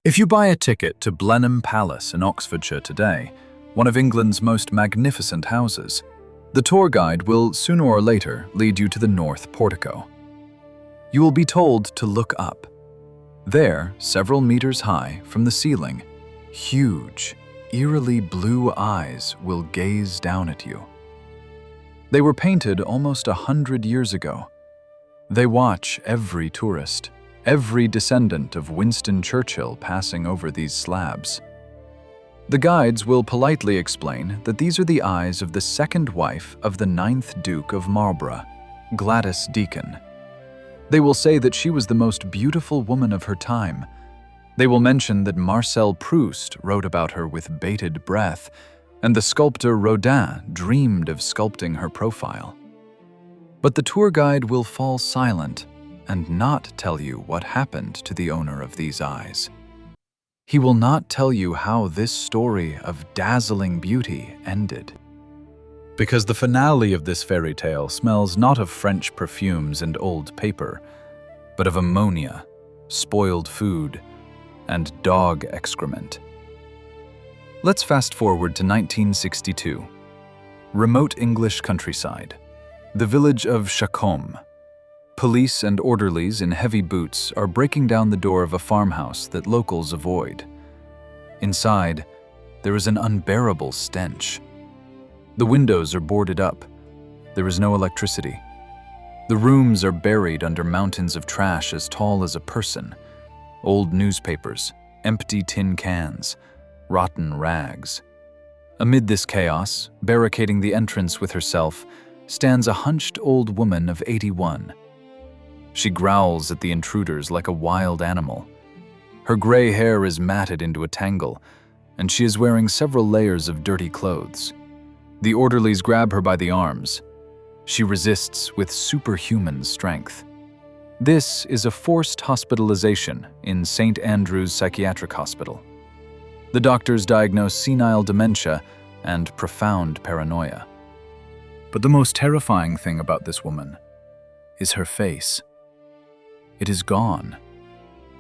If you buy a ticket to Blenheim Palace in Oxfordshire today, one of England's most magnificent houses, the tour guide will sooner or later lead you to the north portico. You will be told to look up. There, several meters high from the ceiling, huge, eerily blue eyes will gaze down at you. They were painted almost 100 years ago. They watch every tourist, every descendant of Winston Churchill passing over these slabs. The guides will politely explain that these are the eyes of the second wife of the 9th Duke of Marlborough, Gladys Deacon. They will say that she was the most beautiful woman of her time. They will mention that Marcel Proust wrote about her with bated breath, and the sculptor Rodin dreamed of sculpting her profile. But the tour guide will fall silent and not tell you what happened to the owner of these eyes. He will not tell you how this story of dazzling beauty ended. Because the finale of this fairy tale smells not of French perfumes and old paper, but of ammonia, spoiled food, and dog excrement. Let's fast forward to 1962. Remote English countryside. The village of Chacombe. Police and orderlies in heavy boots are breaking down the door of a farmhouse that locals avoid. Inside, there is an unbearable stench. The windows are boarded up. There is no electricity. The rooms are buried under mountains of trash as tall as a person. Old newspapers, empty tin cans, rotten rags. Amid this chaos, barricading the entrance with herself, stands a hunched old woman of 81. She growls at the intruders like a wild animal. Her gray hair is matted into a tangle, and she is wearing several layers of dirty clothes. The orderlies grab her by the arms. She resists with superhuman strength. This is a forced hospitalization in St. Andrew's Psychiatric Hospital. The doctors diagnose senile dementia and profound paranoia. But the most terrifying thing about this woman is her face. It is gone.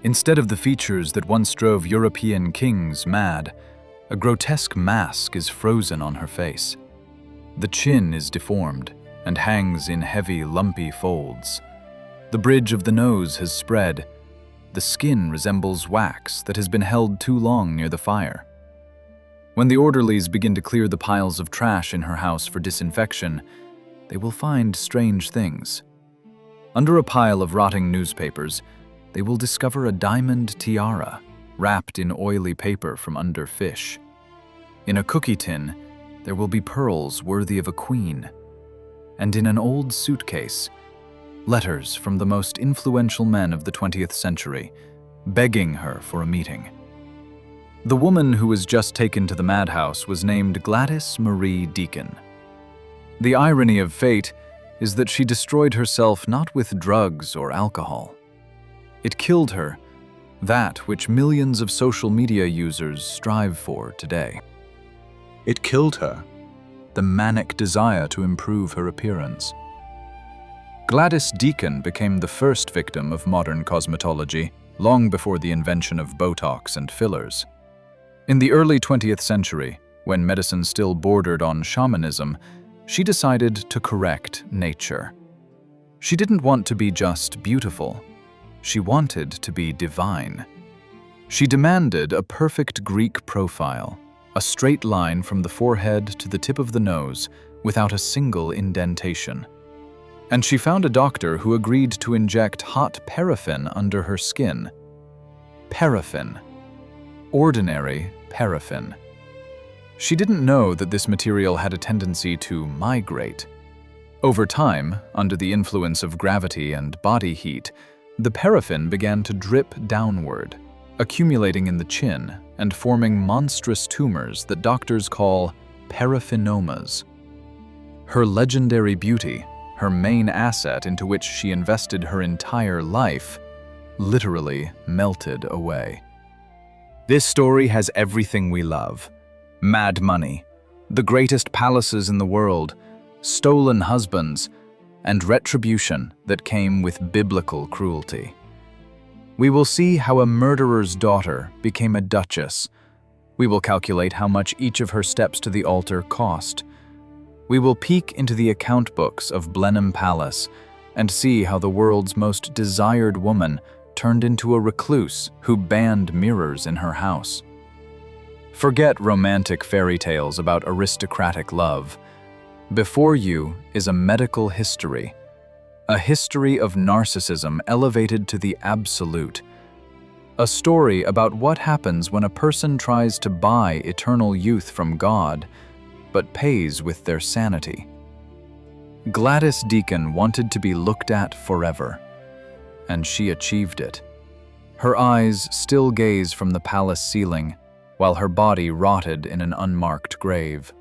Instead of the features that once drove European kings mad, a grotesque mask is frozen on her face. The chin is deformed and hangs in heavy, lumpy folds. The bridge of the nose has spread. The skin resembles wax that has been held too long near the fire. When the orderlies begin to clear the piles of trash in her house for disinfection, they will find strange things. Under a pile of rotting newspapers, they will discover a diamond tiara wrapped in oily paper from under fish. In a cookie tin, there will be pearls worthy of a queen. And in an old suitcase, letters from the most influential men of the 20th century, begging her for a meeting. The woman who was just taken to the madhouse was named Gladys Marie Deacon. The irony of fate is that she destroyed herself not with drugs or alcohol. It killed her, that which millions of social media users strive for today. It killed her, the manic desire to improve her appearance. Gladys Deacon became the first victim of modern cosmetology, long before the invention of Botox and fillers. In the early 20th century, when medicine still bordered on shamanism, she decided to correct nature. She didn't want to be just beautiful. She wanted to be divine. She demanded a perfect Greek profile, a straight line from the forehead to the tip of the nose without a single indentation. And she found a doctor who agreed to inject hot paraffin under her skin. Paraffin. Ordinary paraffin. She didn't know that this material had a tendency to migrate. Over time, under the influence of gravity and body heat, the paraffin began to drip downward, accumulating in the chin and forming monstrous tumors that doctors call paraffinomas. Her legendary beauty, her main asset into which she invested her entire life, literally melted away. This story has everything we love. Mad money, the greatest palaces in the world, stolen husbands, and retribution that came with biblical cruelty. We will see how a murderer's daughter became a duchess. We will calculate how much each of her steps to the altar cost. We will peek into the account books of Blenheim Palace and see how the world's most desired woman turned into a recluse who banned mirrors in her house. Forget romantic fairy tales about aristocratic love. Before you is a medical history, a history of narcissism elevated to the absolute, a story about what happens when a person tries to buy eternal youth from God, but pays with their sanity. Gladys Deacon wanted to be looked at forever, and she achieved it. Her eyes still gaze from the palace ceiling, while her body rotted in an unmarked grave.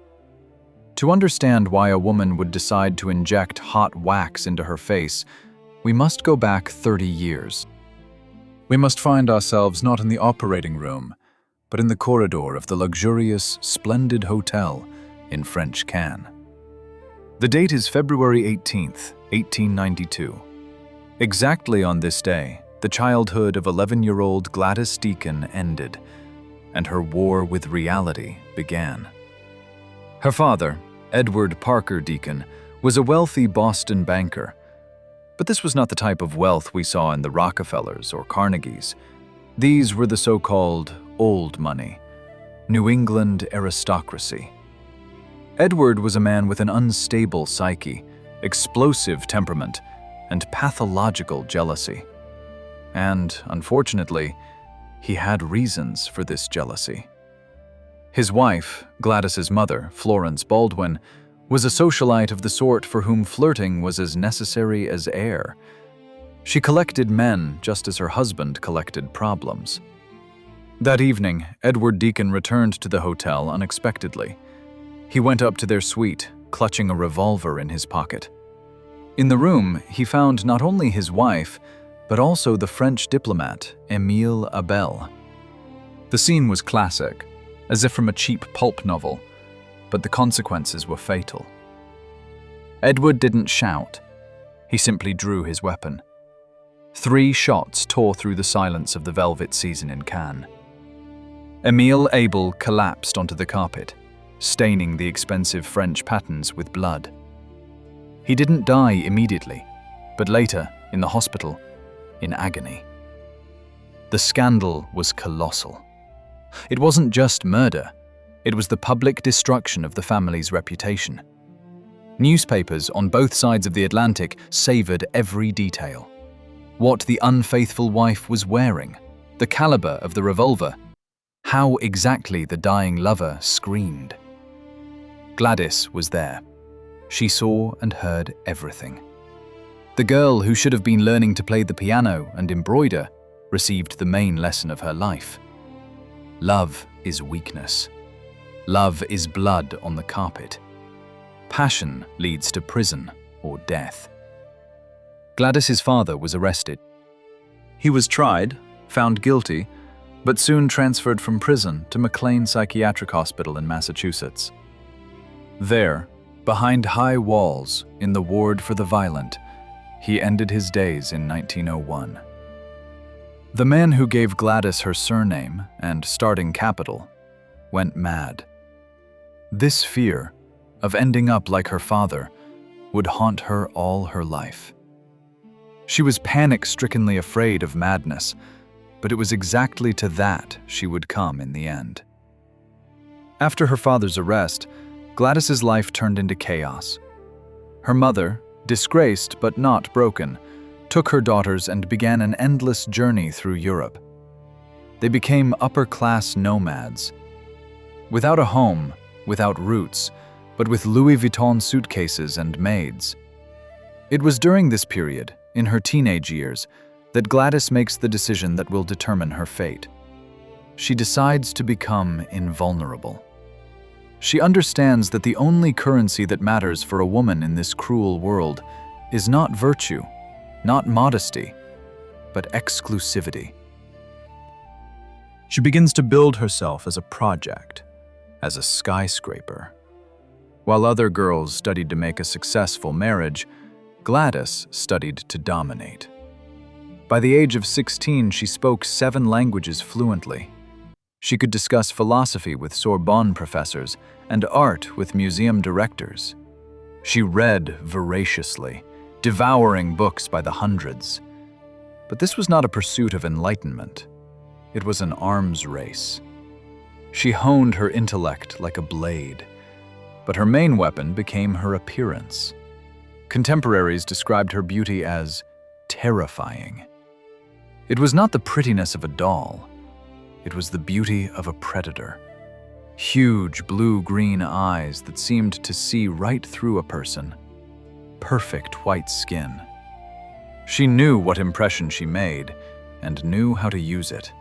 To understand why a woman would decide to inject hot wax into her face, we must go back 30 years. We must find ourselves not in the operating room, but in the corridor of the luxurious, splendid hotel in French Cannes. The date is February 18th, 1892. Exactly on this day, the childhood of 11-year-old Gladys Deacon ended, and her war with reality began. Her father, Edward Parker Deacon, was a wealthy Boston banker. But this was not the type of wealth we saw in the Rockefellers or Carnegies. These were the so-called old money, New England aristocracy. Edward was a man with an unstable psyche, explosive temperament, and pathological jealousy. And, unfortunately, he had reasons for this jealousy. His wife, Gladys's mother, Florence Baldwin, was a socialite of the sort for whom flirting was as necessary as air. She collected men just as her husband collected problems. That evening, Edward Deacon returned to the hotel unexpectedly. He went up to their suite, clutching a revolver in his pocket. In the room, he found not only his wife, but also the French diplomat, Émile Abel. The scene was classic, as if from a cheap pulp novel, but the consequences were fatal. Edward didn't shout. He simply drew his weapon. 3 shots tore through the silence of the velvet season in Cannes. Émile Abel collapsed onto the carpet, staining the expensive French patterns with blood. He didn't die immediately, but later, in the hospital, in agony. The scandal was colossal. It wasn't just murder, it was the public destruction of the family's reputation. Newspapers on both sides of the Atlantic savored every detail. What the unfaithful wife was wearing, the caliber of the revolver, how exactly the dying lover screamed. Gladys was there. She saw and heard everything. The girl who should have been learning to play the piano and embroider received the main lesson of her life. Love is weakness. Love is blood on the carpet. Passion leads to prison or death. Gladys's father was arrested. He was tried, found guilty, but soon transferred from prison to McLean Psychiatric Hospital in Massachusetts. There, behind high walls in the ward for the violent, he ended his days in 1901. The man who gave Gladys her surname and starting capital went mad. This fear of ending up like her father would haunt her all her life. She was panic-strickenly afraid of madness, but it was exactly to that she would come in the end. After her father's arrest, Gladys's life turned into chaos. Her mother, disgraced but not broken, took her daughters and began an endless journey through Europe. They became upper-class nomads. Without a home, without roots, but with Louis Vuitton suitcases and maids. It was during this period, in her teenage years, that Gladys makes the decision that will determine her fate. She decides to become invulnerable. She understands that the only currency that matters for a woman in this cruel world is not virtue, not modesty, but exclusivity. She begins to build herself as a project, as a skyscraper. While other girls studied to make a successful marriage, Gladys studied to dominate. By the age of 16, she spoke 7 languages fluently. She could discuss philosophy with Sorbonne professors and art with museum directors. She read voraciously, devouring books by the hundreds. But this was not a pursuit of enlightenment. It was an arms race. She honed her intellect like a blade, but her main weapon became her appearance. Contemporaries described her beauty as terrifying. It was not the prettiness of a doll. It was the beauty of a predator. Huge blue-green eyes that seemed to see right through a person. Perfect white skin. She knew what impression she made and knew how to use it.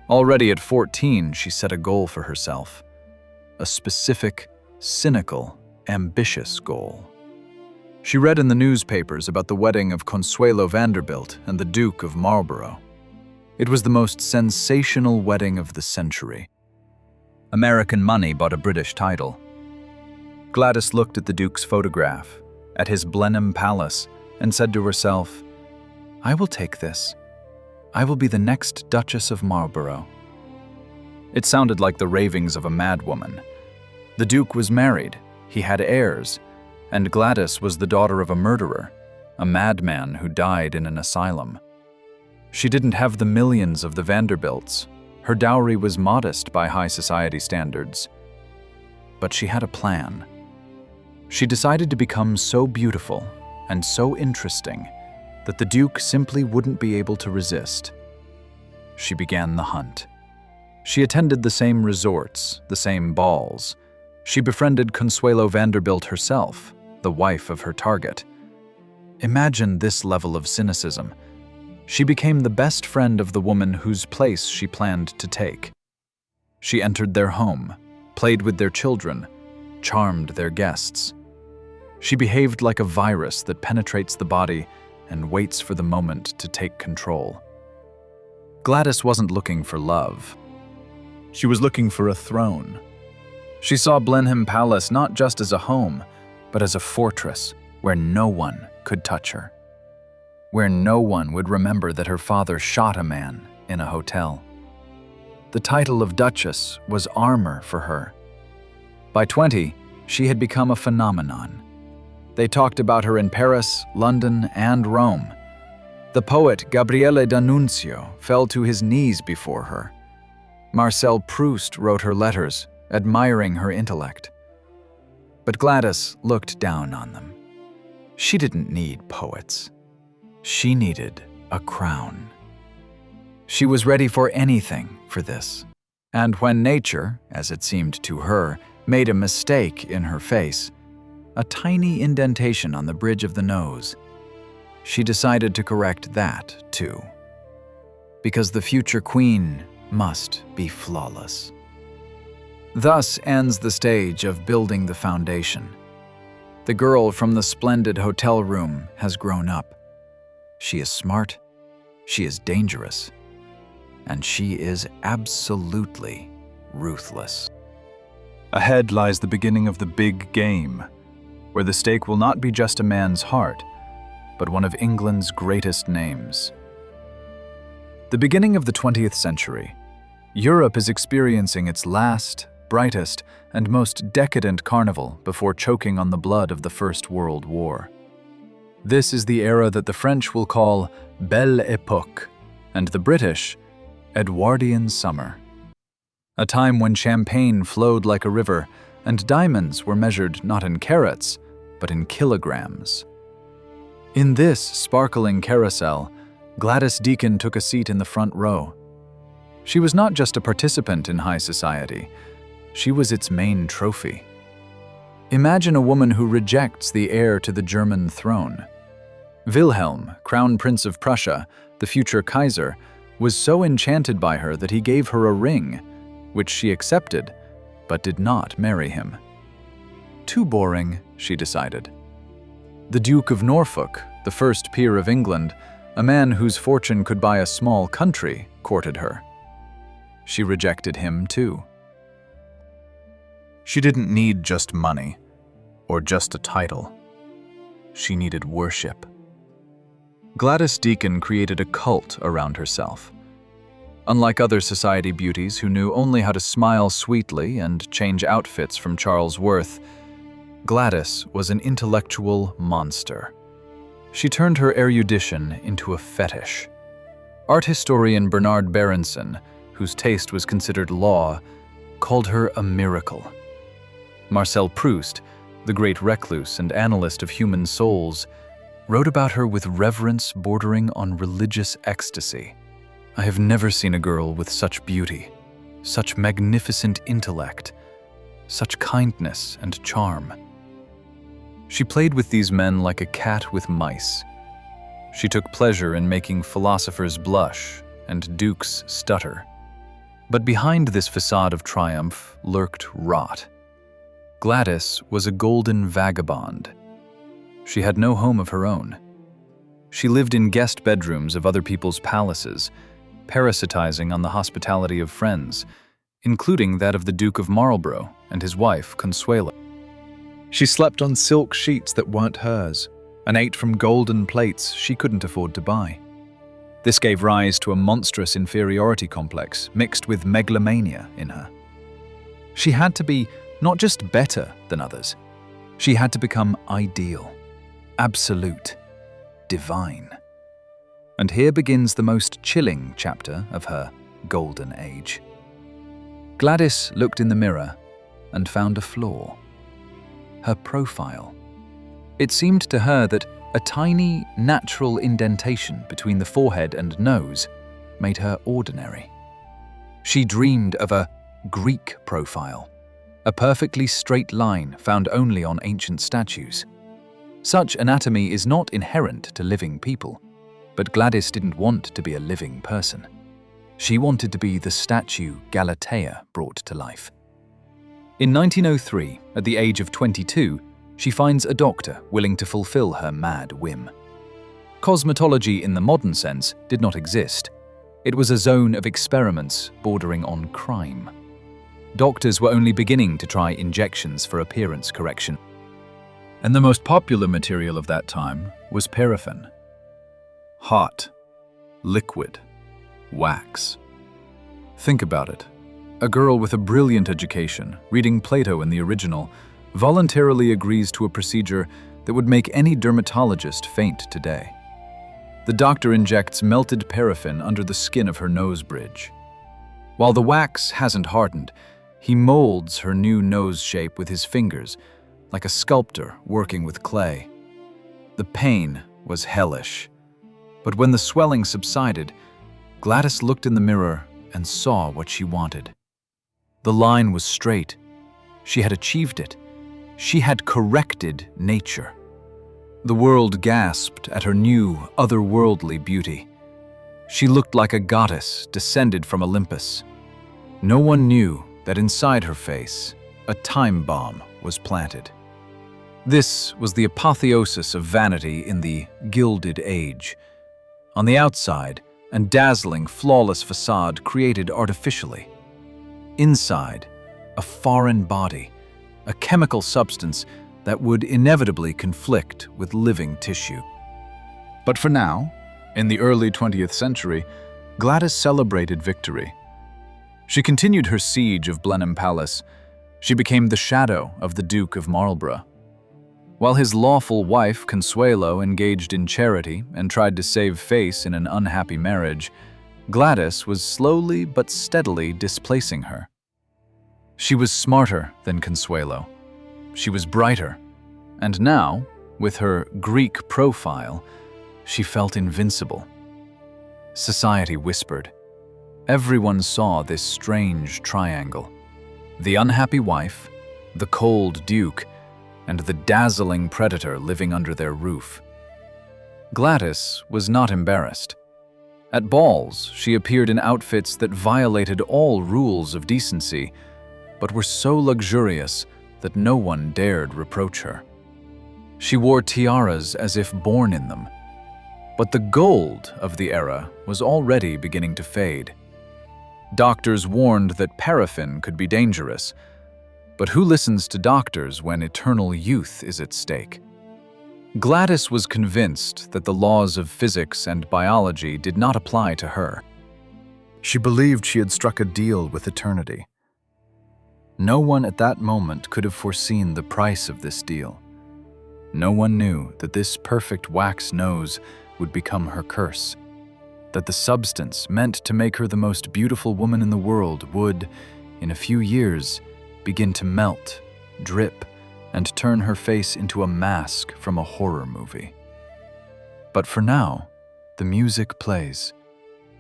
Already at 14, she set a goal for herself. A specific, cynical, ambitious goal. She read in the newspapers about the wedding of Consuelo Vanderbilt and the Duke of Marlborough. It was the most sensational wedding of the century. American money bought a British title. Gladys looked at the Duke's photograph, at his Blenheim palace, and said to herself, "I will take this. I will be the next Duchess of Marlborough." It sounded like the ravings of a madwoman. The Duke was married, he had heirs, and Gladys was the daughter of a murderer, a madman who died in an asylum. She didn't have the millions of the Vanderbilts. Her dowry was modest by high society standards. But she had a plan. She decided to become so beautiful and so interesting that the Duke simply wouldn't be able to resist. She began the hunt. She attended the same resorts, the same balls. She befriended Consuelo Vanderbilt herself, the wife of her target. Imagine this level of cynicism. She became the best friend of the woman whose place she planned to take. She entered their home, played with their children, charmed their guests. She behaved like a virus that penetrates the body and waits for the moment to take control. Gladys wasn't looking for love. She was looking for a throne. She saw Blenheim Palace not just as a home, but as a fortress where no one could touch her. Where no one would remember that her father shot a man in a hotel. The title of Duchess was armor for her. By 20, she had become a phenomenon. They talked about her in Paris, London, and Rome. The poet Gabriele D'Annunzio fell to his knees before her. Marcel Proust wrote her letters, admiring her intellect. But Gladys looked down on them. She didn't need poets. She needed a crown. She was ready for anything for this. And when nature, as it seemed to her, made a mistake in her face, a tiny indentation on the bridge of the nose, she decided to correct that too. Because the future queen must be flawless. Thus ends the stage of building the foundation. The girl from the splendid hotel room has grown up. She is smart, she is dangerous, and she is absolutely ruthless. Ahead lies the beginning of the big game, where the stake will not be just a man's heart, but one of England's greatest names. The beginning of the 20th century, Europe is experiencing its last, brightest, and most decadent carnival before choking on the blood of the First World War. This is the era that the French will call Belle Époque, and the British, Edwardian Summer. A time when champagne flowed like a river, and diamonds were measured not in carats, but in kilograms. In this sparkling carousel, Gladys Deacon took a seat in the front row. She was not just a participant in high society, she was its main trophy. Imagine a woman who rejects the heir to the German throne. Wilhelm, Crown Prince of Prussia, the future Kaiser, was so enchanted by her that he gave her a ring, which she accepted, but did not marry him. Too boring, she decided. The Duke of Norfolk, the first peer of England, a man whose fortune could buy a small country, courted her. She rejected him too. She didn't need just money, or just a title. She needed worship. Gladys Deacon created a cult around herself. Unlike other society beauties who knew only how to smile sweetly and change outfits from Charles Worth, Gladys was an intellectual monster. She turned her erudition into a fetish. Art historian Bernard Berenson, whose taste was considered law, called her a miracle. Marcel Proust, the great recluse and analyst of human souls, wrote about her with reverence bordering on religious ecstasy. I have never seen a girl with such beauty, such magnificent intellect, such kindness and charm. She played with these men like a cat with mice. She took pleasure in making philosophers blush and dukes stutter. But behind this facade of triumph lurked rot. Gladys was a golden vagabond. She had no home of her own. She lived in guest bedrooms of other people's palaces, parasitizing on the hospitality of friends, including that of the Duke of Marlborough and his wife, Consuelo. She slept on silk sheets that weren't hers, and ate from golden plates she couldn't afford to buy. This gave rise to a monstrous inferiority complex mixed with megalomania in her. She had to be not just better than others, she had to become ideal, absolute, divine. And here begins the most chilling chapter of her Golden Age. Gladys looked in the mirror and found a flaw. Her profile. It seemed to her that a tiny, natural indentation between the forehead and nose made her ordinary. She dreamed of a Greek profile, a perfectly straight line found only on ancient statues. Such anatomy is not inherent to living people, but Gladys didn't want to be a living person. She wanted to be the statue Galatea brought to life. In 1903, at the age of 22, she finds a doctor willing to fulfill her mad whim. Cosmetology in the modern sense did not exist. It was a zone of experiments bordering on crime. Doctors were only beginning to try injections for appearance correction. And the most popular material of that time was paraffin. Hot, liquid, wax. Think about it. A girl with a brilliant education, reading Plato in the original, voluntarily agrees to a procedure that would make any dermatologist faint today. The doctor injects melted paraffin under the skin of her nose bridge. While the wax hasn't hardened, he molds her new nose shape with his fingers, like a sculptor working with clay. The pain was hellish. But when the swelling subsided, Gladys looked in the mirror and saw what she wanted. The line was straight. She had achieved it. She had corrected nature. The world gasped at her new, otherworldly beauty. She looked like a goddess descended from Olympus. No one knew that inside her face, a time bomb was planted. This was the apotheosis of vanity in the Gilded Age. On the outside, a dazzling, flawless facade created artificially. Inside, a foreign body, a chemical substance that would inevitably conflict with living tissue. But for now, in the early 20th century, Gladys celebrated victory. She continued her siege of Blenheim Palace. She became the shadow of the Duke of Marlborough. While his lawful wife, Consuelo, engaged in charity and tried to save face in an unhappy marriage, Gladys was slowly but steadily displacing her. She was smarter than Consuelo. She was brighter. And now, with her Greek profile, she felt invincible. Society whispered. Everyone saw this strange triangle. The unhappy wife, the cold duke, and the dazzling predator living under their roof. Gladys was not embarrassed. At balls, she appeared in outfits that violated all rules of decency, but were so luxurious that no one dared reproach her. She wore tiaras as if born in them. But the gold of the era was already beginning to fade. Doctors warned that paraffin could be dangerous, but who listens to doctors when eternal youth is at stake? Gladys was convinced that the laws of physics and biology did not apply to her. She believed she had struck a deal with eternity. No one at that moment could have foreseen the price of this deal. No one knew that this perfect wax nose would become her curse, that the substance meant to make her the most beautiful woman in the world would, in a few years, begin to melt, drip, and turn her face into a mask from a horror movie. But for now, the music plays,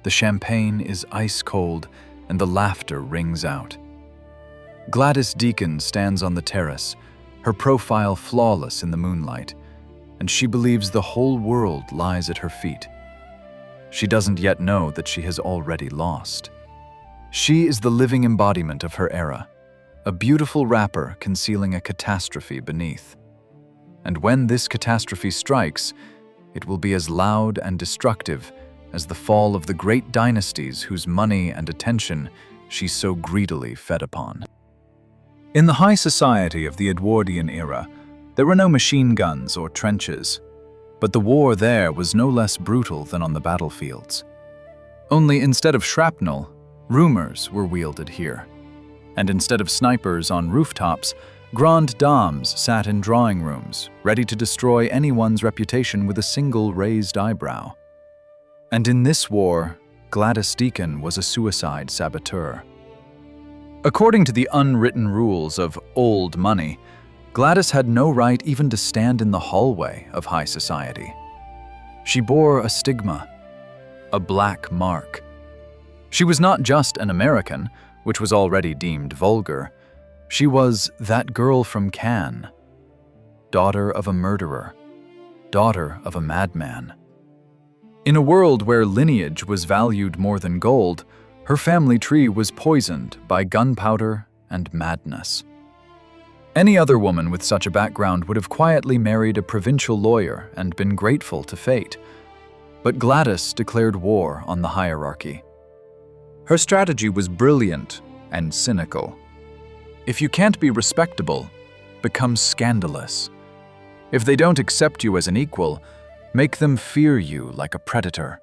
the champagne is ice cold, and the laughter rings out. Gladys Deacon stands on the terrace, her profile flawless in the moonlight, and she believes the whole world lies at her feet. She doesn't yet know that she has already lost. She is the living embodiment of her era, a beautiful wrapper concealing a catastrophe beneath. And when this catastrophe strikes, it will be as loud and destructive as the fall of the great dynasties whose money and attention she so greedily fed upon. In the high society of the Edwardian era, there were no machine guns or trenches, but the war there was no less brutal than on the battlefields. Only instead of shrapnel, rumors were wielded here. And instead of snipers on rooftops, grandes dames sat in drawing rooms, ready to destroy anyone's reputation with a single raised eyebrow. And in this war, Gladys Deacon was a suicide saboteur. According to the unwritten rules of old money, Gladys had no right even to stand in the hallway of high society. She bore a stigma, a black mark. She was not just an American, which was already deemed vulgar. She was that girl from Cannes, daughter of a murderer, daughter of a madman. In a world where lineage was valued more than gold, her family tree was poisoned by gunpowder and madness. Any other woman with such a background would have quietly married a provincial lawyer and been grateful to fate. But Gladys declared war on the hierarchy. Her strategy was brilliant and cynical. If you can't be respectable, become scandalous. If they don't accept you as an equal, make them fear you like a predator.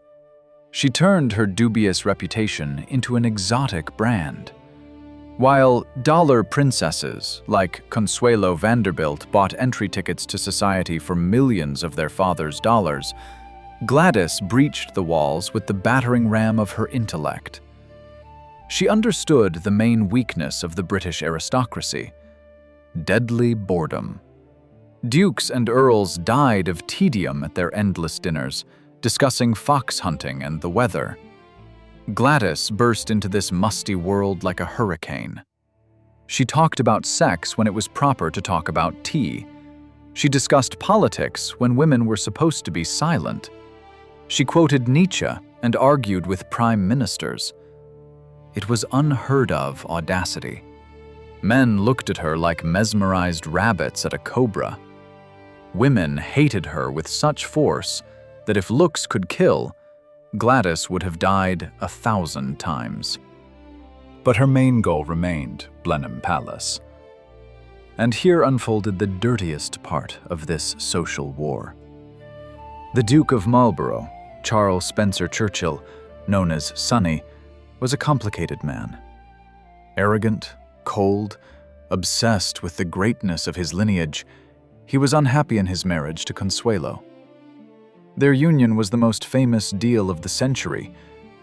She turned her dubious reputation into an exotic brand. While dollar princesses like Consuelo Vanderbilt bought entry tickets to society for millions of their father's dollars, Gladys breached the walls with the battering ram of her intellect. She understood the main weakness of the British aristocracy: deadly boredom. Dukes and earls died of tedium at their endless dinners, discussing fox hunting and the weather. Gladys burst into this musty world like a hurricane. She talked about sex when it was proper to talk about tea. She discussed politics when women were supposed to be silent. She quoted Nietzsche and argued with prime ministers. It was unheard of audacity. Men looked at her like mesmerized rabbits at a cobra. Women hated her with such force that if looks could kill, Gladys would have died 1,000 times. But her main goal remained Blenheim Palace. And here unfolded the dirtiest part of this social war. The Duke of Marlborough, Charles Spencer Churchill, known as Sonny, was a complicated man. Arrogant, cold, obsessed with the greatness of his lineage, he was unhappy in his marriage to Consuelo. Their union was the most famous deal of the century,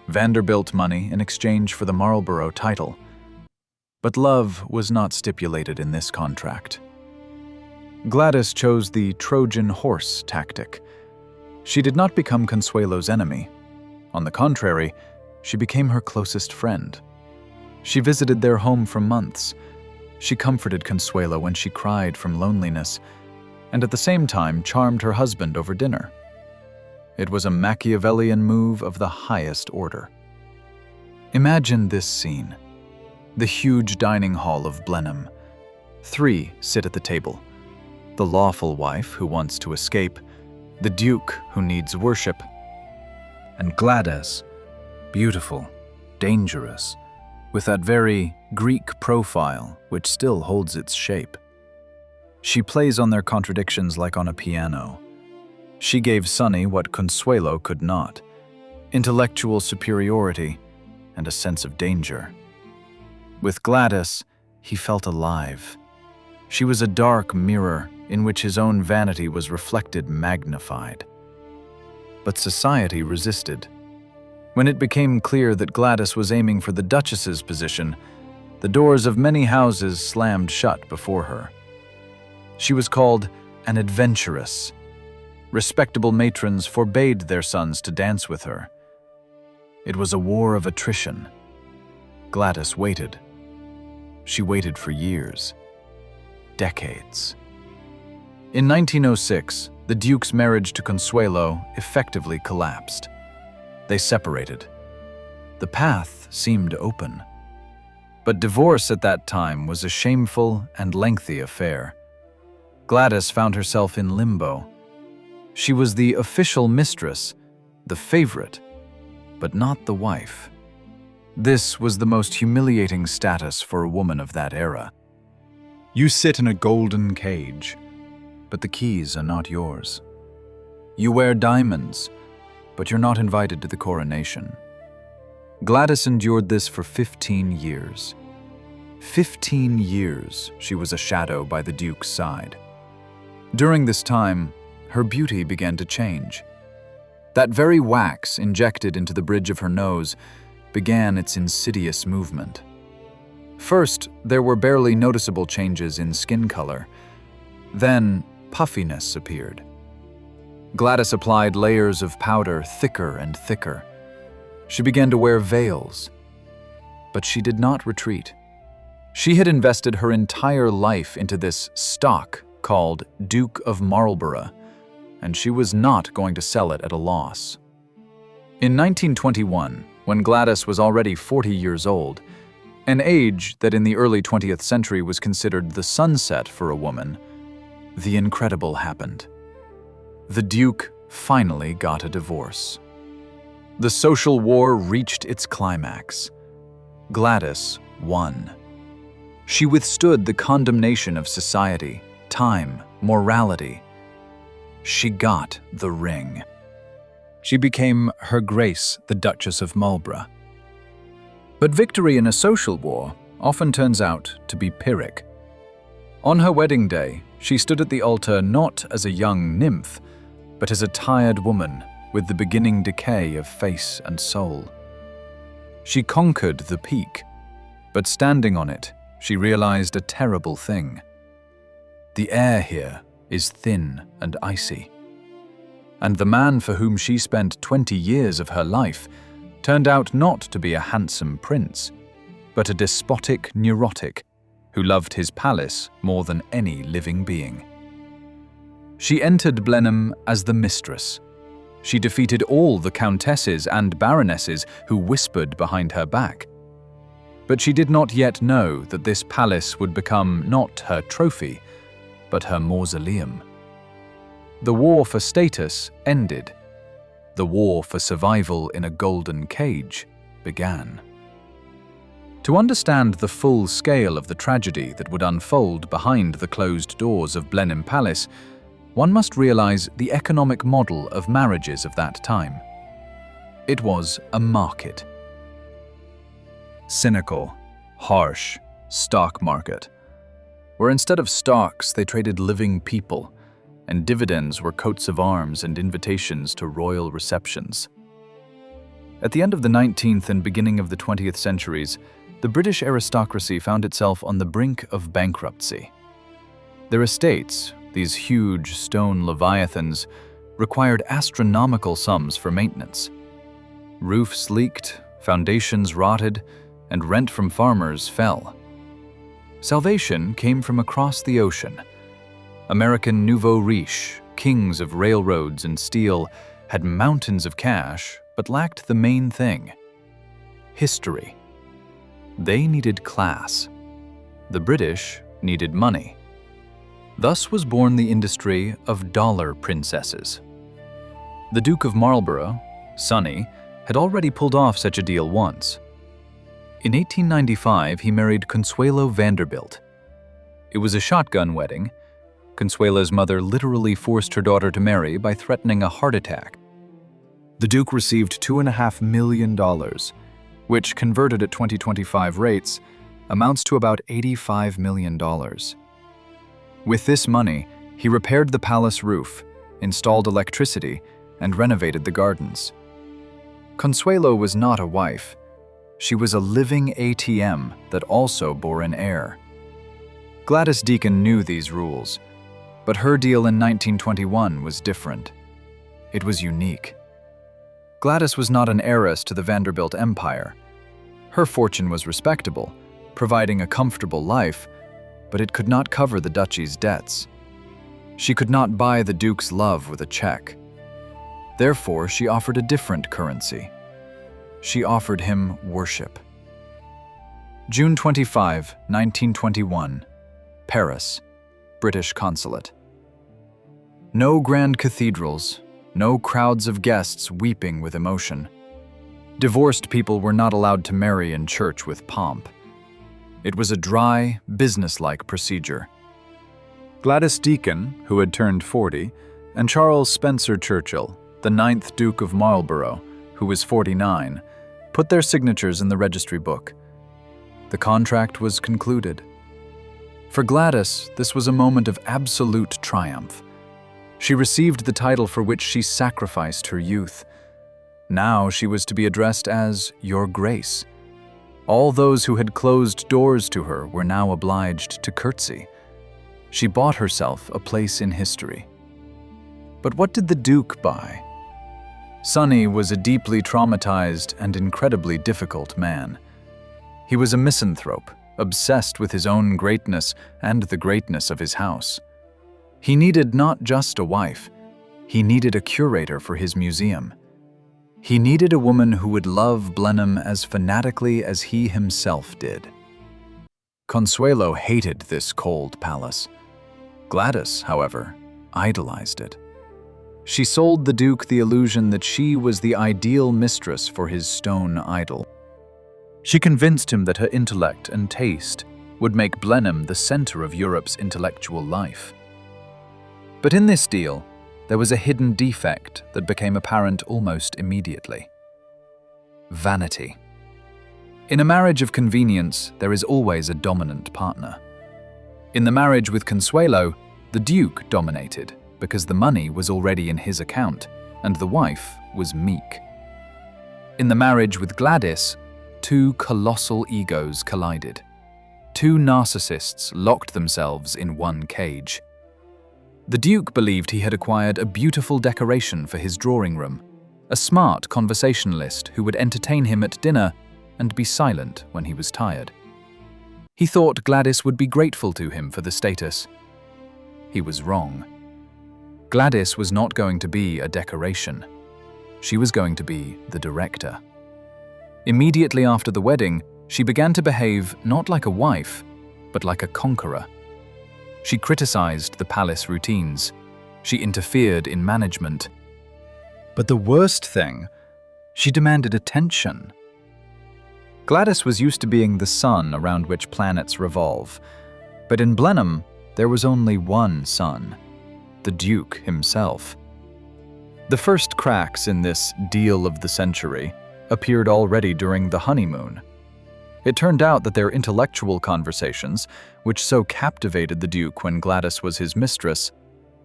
Vanderbilt money in exchange for the Marlborough title. But love was not stipulated in this contract. Gladys chose the Trojan horse tactic. She did not become Consuelo's enemy. On the contrary, she became her closest friend. She visited their home for months. She comforted Consuelo when she cried from loneliness, and at the same time charmed her husband over dinner. It was a Machiavellian move of the highest order. Imagine this scene. The huge dining hall of Blenheim. 3 sit at the table. The lawful wife who wants to escape, the Duke who needs worship, and Gladys, beautiful, dangerous, with that very Greek profile which still holds its shape. She plays on their contradictions like on a piano, She gave Sonny what Consuelo could not: intellectual superiority and a sense of danger. With Gladys, he felt alive. She was a dark mirror in which his own vanity was reflected, magnified. But society resisted. When it became clear that Gladys was aiming for the Duchess's position, the doors of many houses slammed shut before her. She was called an adventuress. Respectable matrons forbade their sons to dance with her. It was a war of attrition. Gladys waited. She waited for years. Decades. In 1906, the Duke's marriage to Consuelo effectively collapsed. They separated. The path seemed open. But divorce at that time was a shameful and lengthy affair. Gladys found herself in limbo. She was the official mistress, the favorite, but not the wife. This was the most humiliating status for a woman of that era. You sit in a golden cage, but the keys are not yours. You wear diamonds, but you're not invited to the coronation. Gladys endured this for 15 years. 15 years she was a shadow by the Duke's side. During this time, her beauty began to change. That very wax injected into the bridge of her nose began its insidious movement. First, there were barely noticeable changes in skin color. Then, puffiness appeared. Gladys applied layers of powder thicker and thicker. She began to wear veils. But she did not retreat. She had invested her entire life into this stock called Duke of Marlborough, and she was not going to sell it at a loss. In 1921, when Gladys was already 40 years old, an age that in the early 20th century was considered the sunset for a woman, the incredible happened. The Duke finally got a divorce. The social war reached its climax. Gladys won. She withstood the condemnation of society, time, morality. She got the ring. She became Her Grace, the Duchess of Marlborough. But victory in a social war often turns out to be Pyrrhic. On her wedding day, she stood at the altar not as a young nymph, but as a tired woman with the beginning decay of face and soul. She conquered the peak, but standing on it, she realized a terrible thing. The air here is thin and icy. And the man for whom she spent 20 years of her life turned out not to be a handsome prince, but a despotic neurotic who loved his palace more than any living being. She entered Blenheim as the mistress. She defeated all the countesses and baronesses who whispered behind her back. But she did not yet know that this palace would become not her trophy, but her mausoleum. The war for status ended. The war for survival in a golden cage began. To understand the full scale of the tragedy that would unfold behind the closed doors of Blenheim Palace, one must realize the economic model of marriages of that time. It was a market. Cynical, harsh, stock market, where instead of stocks they traded living people, and dividends were coats of arms and invitations to royal receptions. At the end of the 19th and beginning of the 20th centuries, the British aristocracy found itself on the brink of bankruptcy. Their estates, these huge stone leviathans, required astronomical sums for maintenance. Roofs leaked, foundations rotted, and rent from farmers fell. Salvation came from across the ocean. American nouveau riche, kings of railroads and steel, had mountains of cash, but lacked the main thing: history. They needed class. The British needed money. Thus was born the industry of dollar princesses. The Duke of Marlborough, Sonny, had already pulled off such a deal once. In 1895, he married Consuelo Vanderbilt. It was a shotgun wedding. Consuelo's mother literally forced her daughter to marry by threatening a heart attack. The Duke received $2.5 million, which, converted at 2025 rates, amounts to about $85 million. With this money, he repaired the palace roof, installed electricity, and renovated the gardens. Consuelo was not a wife. She was a living ATM that also bore an heir. Gladys Deacon knew these rules, but her deal in 1921 was different. It was unique. Gladys was not an heiress to the Vanderbilt Empire. Her fortune was respectable, providing a comfortable life, but it could not cover the duchy's debts. She could not buy the Duke's love with a check. Therefore, she offered a different currency. She offered him worship. June 25, 1921, Paris, British Consulate. No grand cathedrals, no crowds of guests weeping with emotion. Divorced people were not allowed to marry in church with pomp. It was a dry, businesslike procedure. Gladys Deacon, who had turned 40, and Charles Spencer Churchill, the 9th Duke of Marlborough, who was 49, put their signatures in the registry book. The contract was concluded. For Gladys, this was a moment of absolute triumph. She received the title for which she sacrificed her youth. Now she was to be addressed as Your Grace. All those who had closed doors to her were now obliged to curtsy. She bought herself a place in history. But what did the Duke buy? Sonny was a deeply traumatized and incredibly difficult man. He was a misanthrope, obsessed with his own greatness and the greatness of his house. He needed not just a wife, he needed a curator for his museum. He needed a woman who would love Blenheim as fanatically as he himself did. Consuelo hated this cold palace. Gladys, however, idolized it. She sold the Duke the illusion that she was the ideal mistress for his stone idol. She convinced him that her intellect and taste would make Blenheim the center of Europe's intellectual life. But in this deal, there was a hidden defect that became apparent almost immediately. Vanity. In a marriage of convenience, there is always a dominant partner. In the marriage with Consuelo, the Duke dominated because the money was already in his account and the wife was meek. In the marriage with Gladys, two colossal egos collided. Two narcissists locked themselves in one cage. The Duke believed he had acquired a beautiful decoration for his drawing room, a smart conversationalist who would entertain him at dinner and be silent when he was tired. He thought Gladys would be grateful to him for the status. He was wrong. Gladys was not going to be a decoration. She was going to be the director. Immediately after the wedding, she began to behave not like a wife, but like a conqueror. She criticized the palace routines. She interfered in management. But the worst thing, she demanded attention. Gladys was used to being the sun around which planets revolve, but in Blenheim, there was only one sun, the Duke himself. The first cracks in this deal of the century appeared already during the honeymoon. It turned out that their intellectual conversations, which so captivated the Duke when Gladys was his mistress,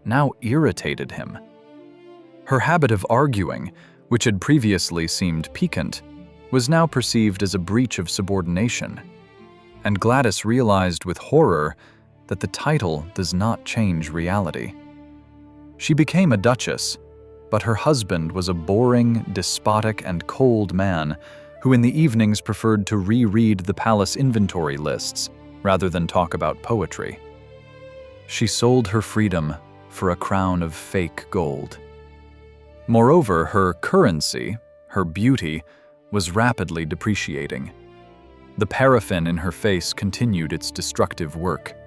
now irritated him. Her habit of arguing, which had previously seemed piquant, was now perceived as a breach of subordination. And Gladys realized with horror that the title does not change reality. She became a duchess, but her husband was a boring, despotic, and cold man who in the evenings preferred to reread the palace inventory lists rather than talk about poetry. She sold her freedom for a crown of fake gold. Moreover, her currency, her beauty, was rapidly depreciating. The paraffin in her face continued its destructive work.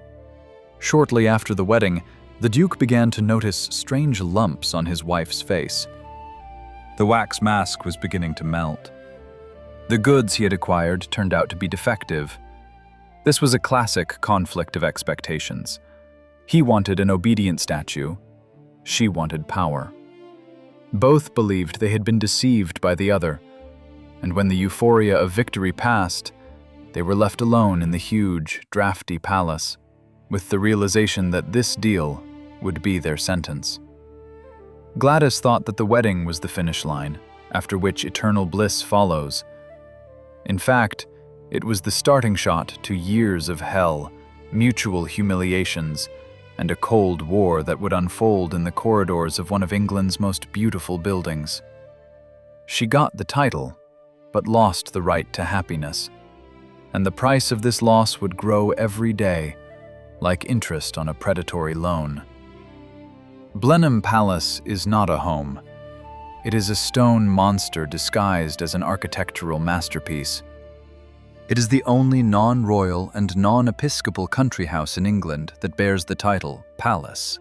Shortly after the wedding, the Duke began to notice strange lumps on his wife's face. The wax mask was beginning to melt. The goods he had acquired turned out to be defective. This was a classic conflict of expectations. He wanted an obedient statue. She wanted power. Both believed they had been deceived by the other, and when the euphoria of victory passed, they were left alone in the huge, drafty palace, with the realization that this deal would be their sentence. Gladys thought that the wedding was the finish line, after which eternal bliss follows. In fact, it was the starting shot to years of hell, mutual humiliations, and a cold war that would unfold in the corridors of one of England's most beautiful buildings. She got the title, but lost the right to happiness, and the price of this loss would grow every day, like interest on a predatory loan. Blenheim Palace is not a home. It is a stone monster disguised as an architectural masterpiece. It is the only non-royal and non-episcopal country house in England that bears the title palace.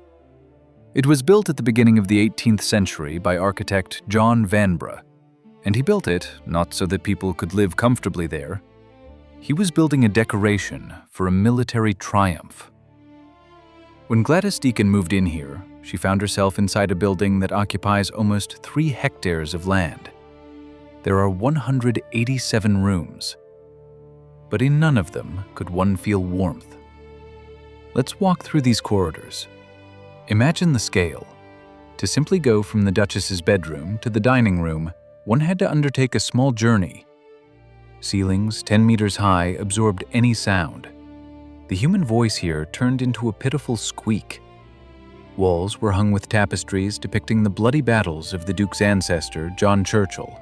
It was built at the beginning of the 18th century by architect John Vanbrugh, and he built it not so that people could live comfortably there. He was building a decoration for a military triumph. When Gladys Deacon moved in here, she found herself inside a building that occupies almost 3 hectares of land. There are 187 rooms, but in none of them could one feel warmth. Let's walk through these corridors. Imagine the scale. To simply go from the Duchess's bedroom to the dining room, one had to undertake a small journey. Ceilings 10 meters high absorbed any sound. The human voice here turned into a pitiful squeak. Walls were hung with tapestries depicting the bloody battles of the Duke's ancestor, John Churchill.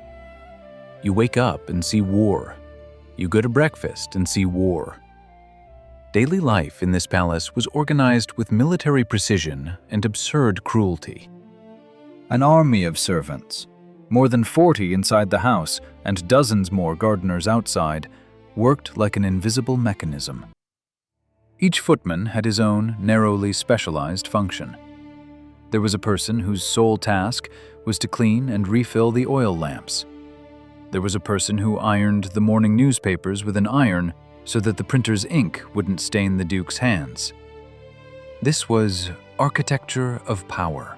You wake up and see war. You go to breakfast and see war. Daily life in this palace was organized with military precision and absurd cruelty. An army of servants, more than 40 inside the house and dozens more gardeners outside, worked like an invisible mechanism. Each footman had his own narrowly specialized function. There was a person whose sole task was to clean and refill the oil lamps. There was a person who ironed the morning newspapers with an iron so that the printer's ink wouldn't stain the Duke's hands. This was architecture of power.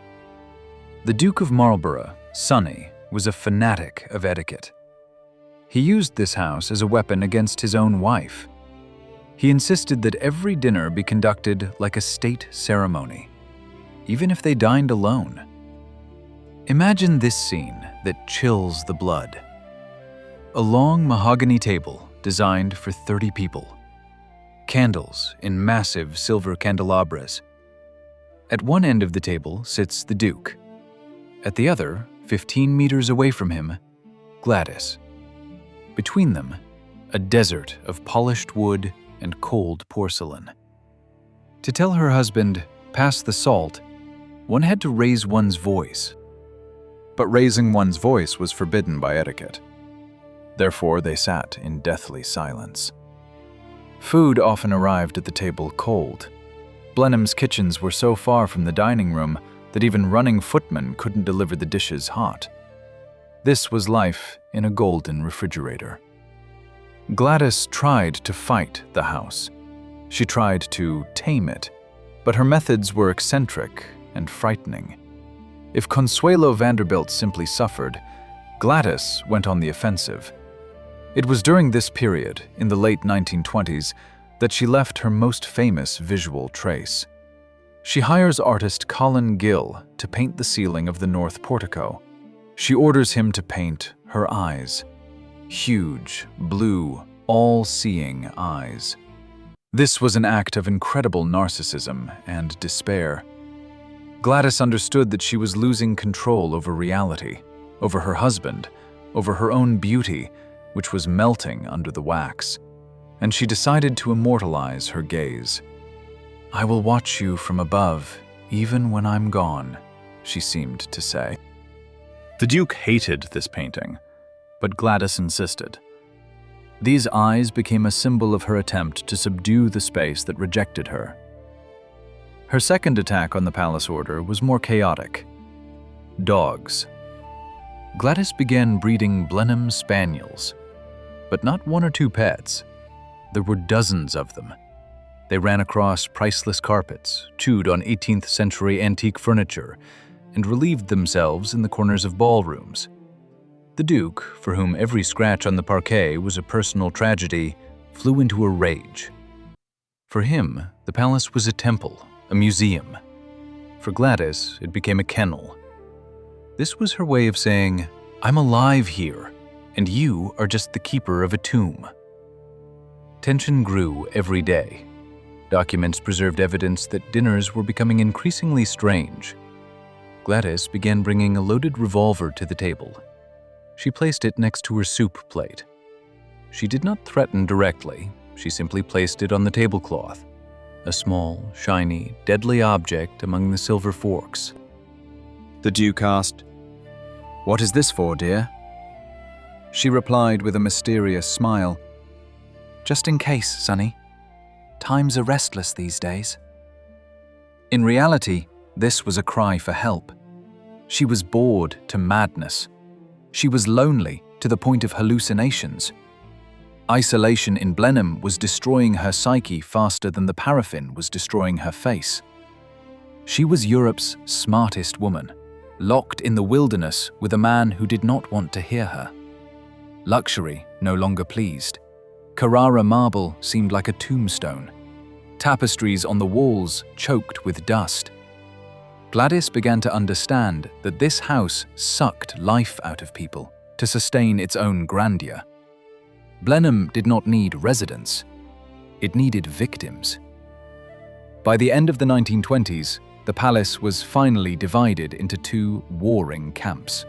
The Duke of Marlborough, Sonny, was a fanatic of etiquette. He used this house as a weapon against his own wife. He insisted that every dinner be conducted like a state ceremony, even if they dined alone. Imagine this scene that chills the blood. A long mahogany table designed for 30 people. Candles in massive silver candelabras. At one end of the table sits the Duke. At the other, 15 meters away from him, Gladys. Between them, a desert of polished wood and cold porcelain. To tell her husband, "Pass the salt," one had to raise one's voice. But raising one's voice was forbidden by etiquette. Therefore, they sat in deathly silence. Food often arrived at the table cold. Blenheim's kitchens were so far from the dining room that even running footmen couldn't deliver the dishes hot. This was life in a golden refrigerator. Gladys tried to fight the house. She tried to tame it, but her methods were eccentric and frightening. If Consuelo Vanderbilt simply suffered, Gladys went on the offensive. It was during this period, in the late 1920s, that she left her most famous visual trace. She hires artist Colin Gill to paint the ceiling of the north portico. She orders him to paint her eyes. Huge, blue, all-seeing eyes. This was an act of incredible narcissism and despair. Gladys understood that she was losing control over reality, over her husband, over her own beauty, which was melting under the wax, and she decided to immortalize her gaze. "I will watch you from above, even when I'm gone," she seemed to say. The Duke hated this painting, but Gladys insisted. These eyes became a symbol of her attempt to subdue the space that rejected her. Her second attack on the palace order was more chaotic. Dogs. Gladys began breeding Blenheim spaniels, but not one or two pets. There were dozens of them. They ran across priceless carpets, chewed on 18th century antique furniture, and relieved themselves in the corners of ballrooms. The Duke, for whom every scratch on the parquet was a personal tragedy, flew into a rage. For him, the palace was a temple, a museum. For Gladys, it became a kennel. This was her way of saying, "I'm alive here, and you are just the keeper of a tomb." Tension grew every day. Documents preserved evidence that dinners were becoming increasingly strange. Gladys began bringing a loaded revolver to the table. She placed it next to her soup plate. She did not threaten directly, she simply placed it on the tablecloth, a small, shiny, deadly object among the silver forks. The Duke asked, "What is this for, dear?" She replied with a mysterious smile, "Just in case, Sonny. Times are restless these days." In reality, this was a cry for help. She was bored to madness. She was lonely to the point of hallucinations. Isolation in Blenheim was destroying her psyche faster than the paraffin was destroying her face. She was Europe's smartest woman, locked in the wilderness with a man who did not want to hear her. Luxury no longer pleased. Carrara marble seemed like a tombstone. Tapestries on the walls choked with dust. Gladys began to understand that this house sucked life out of people to sustain its own grandeur. Blenheim did not need residents. It needed victims. By the end of the 1920s, the palace was finally divided into two warring camps.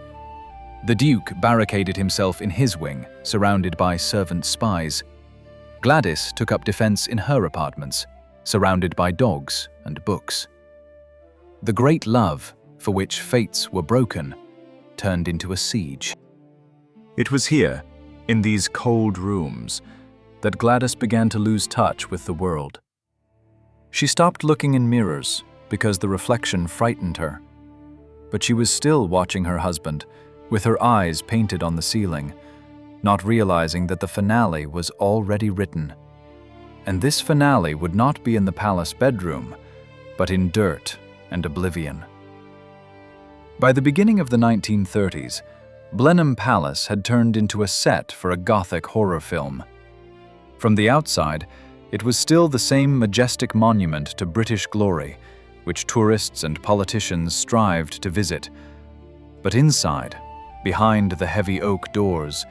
The Duke barricaded himself in his wing, surrounded by servant spies. Gladys took up defense in her apartments, surrounded by dogs and books. The great love, for which fates were broken, turned into a siege. It was here, in these cold rooms, that Gladys began to lose touch with the world. She stopped looking in mirrors because the reflection frightened her. But she was still watching her husband, with her eyes painted on the ceiling, not realizing that the finale was already written. And this finale would not be in the palace bedroom, but in dirt and oblivion. By the beginning of the 1930s, Blenheim Palace had turned into a set for a Gothic horror film. From the outside, it was still the same majestic monument to British glory, which tourists and politicians strived to visit. But inside, behind the heavy oak doors,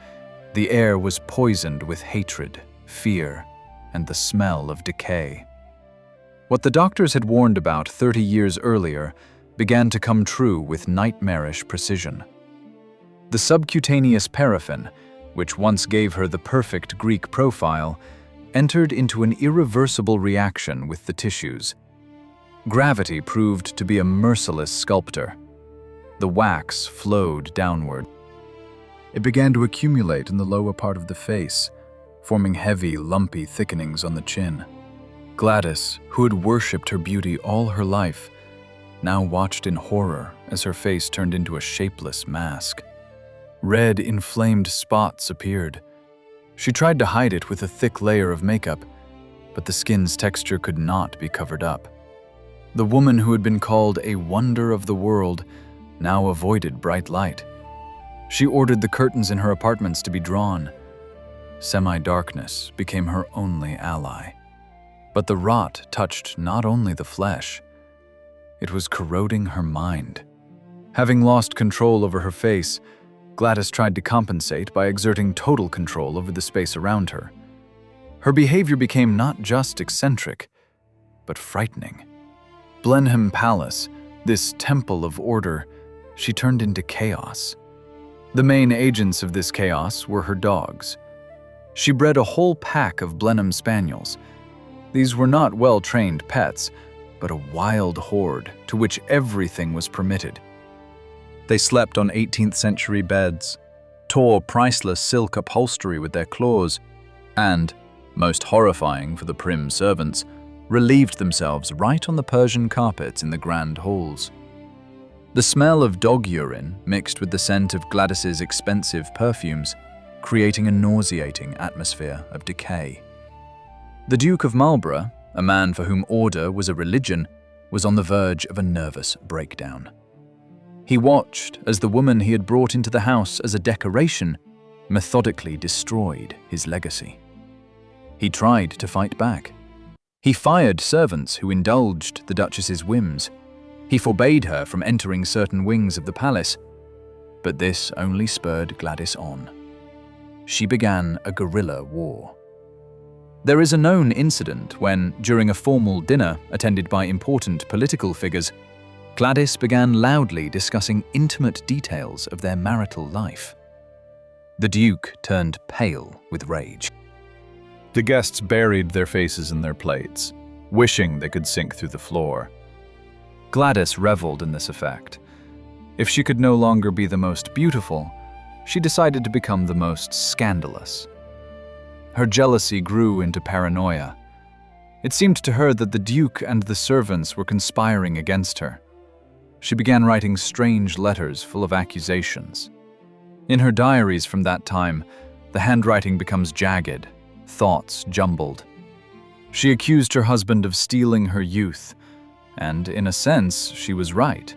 the air was poisoned with hatred, fear, and the smell of decay. What the doctors had warned about 30 years earlier began to come true with nightmarish precision. The subcutaneous paraffin, which once gave her the perfect Greek profile, entered into an irreversible reaction with the tissues. Gravity proved to be a merciless sculptor. The wax flowed downward. It began to accumulate in the lower part of the face, forming heavy, lumpy thickenings on the chin. Gladys, who had worshipped her beauty all her life, now watched in horror as her face turned into a shapeless mask. Red, inflamed spots appeared. She tried to hide it with a thick layer of makeup, but the skin's texture could not be covered up. The woman who had been called a wonder of the world now avoided bright light. She ordered the curtains in her apartments to be drawn. Semi-darkness became her only ally. But the rot touched not only the flesh, it was corroding her mind. Having lost control over her face, Gladys tried to compensate by exerting total control over the space around her. Her behavior became not just eccentric, but frightening. Blenheim Palace, this temple of order, she turned into chaos. The main agents of this chaos were her dogs. She bred a whole pack of Blenheim Spaniels. These were not well-trained pets, but a wild horde to which everything was permitted. They slept on 18th century beds, tore priceless silk upholstery with their claws, and, most horrifying for the prim servants, relieved themselves right on the Persian carpets in the grand halls. The smell of dog urine mixed with the scent of Gladys's expensive perfumes, creating a nauseating atmosphere of decay. The Duke of Marlborough, a man for whom order was a religion, was on the verge of a nervous breakdown. He watched as the woman he had brought into the house as a decoration methodically destroyed his legacy. He tried to fight back. He fired servants who indulged the Duchess's whims. He forbade her from entering certain wings of the palace. But this only spurred Gladys on. She began a guerrilla war. There is a known incident when, during a formal dinner attended by important political figures, Gladys began loudly discussing intimate details of their marital life. The Duke turned pale with rage. The guests buried their faces in their plates, wishing they could sink through the floor. Gladys reveled in this effect. If she could no longer be the most beautiful, she decided to become the most scandalous. Her jealousy grew into paranoia. It seemed to her that the Duke and the servants were conspiring against her. She began writing strange letters full of accusations. In her diaries from that time, the handwriting becomes jagged, thoughts jumbled. She accused her husband of stealing her youth, and in a sense, she was right.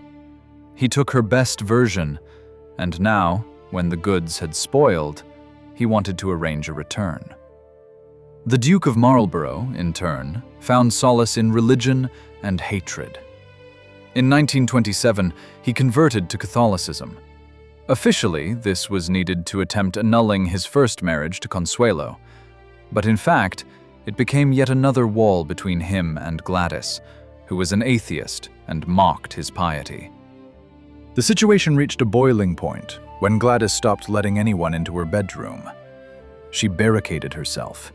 He took her best version, and now, when the goods had spoiled, he wanted to arrange a return. The Duke of Marlborough, in turn, found solace in religion and hatred. In 1927, he converted to Catholicism. Officially, this was needed to attempt annulling his first marriage to Consuelo, but in fact, it became yet another wall between him and Gladys, who was an atheist and mocked his piety. The situation reached a boiling point when Gladys stopped letting anyone into her bedroom. She barricaded herself.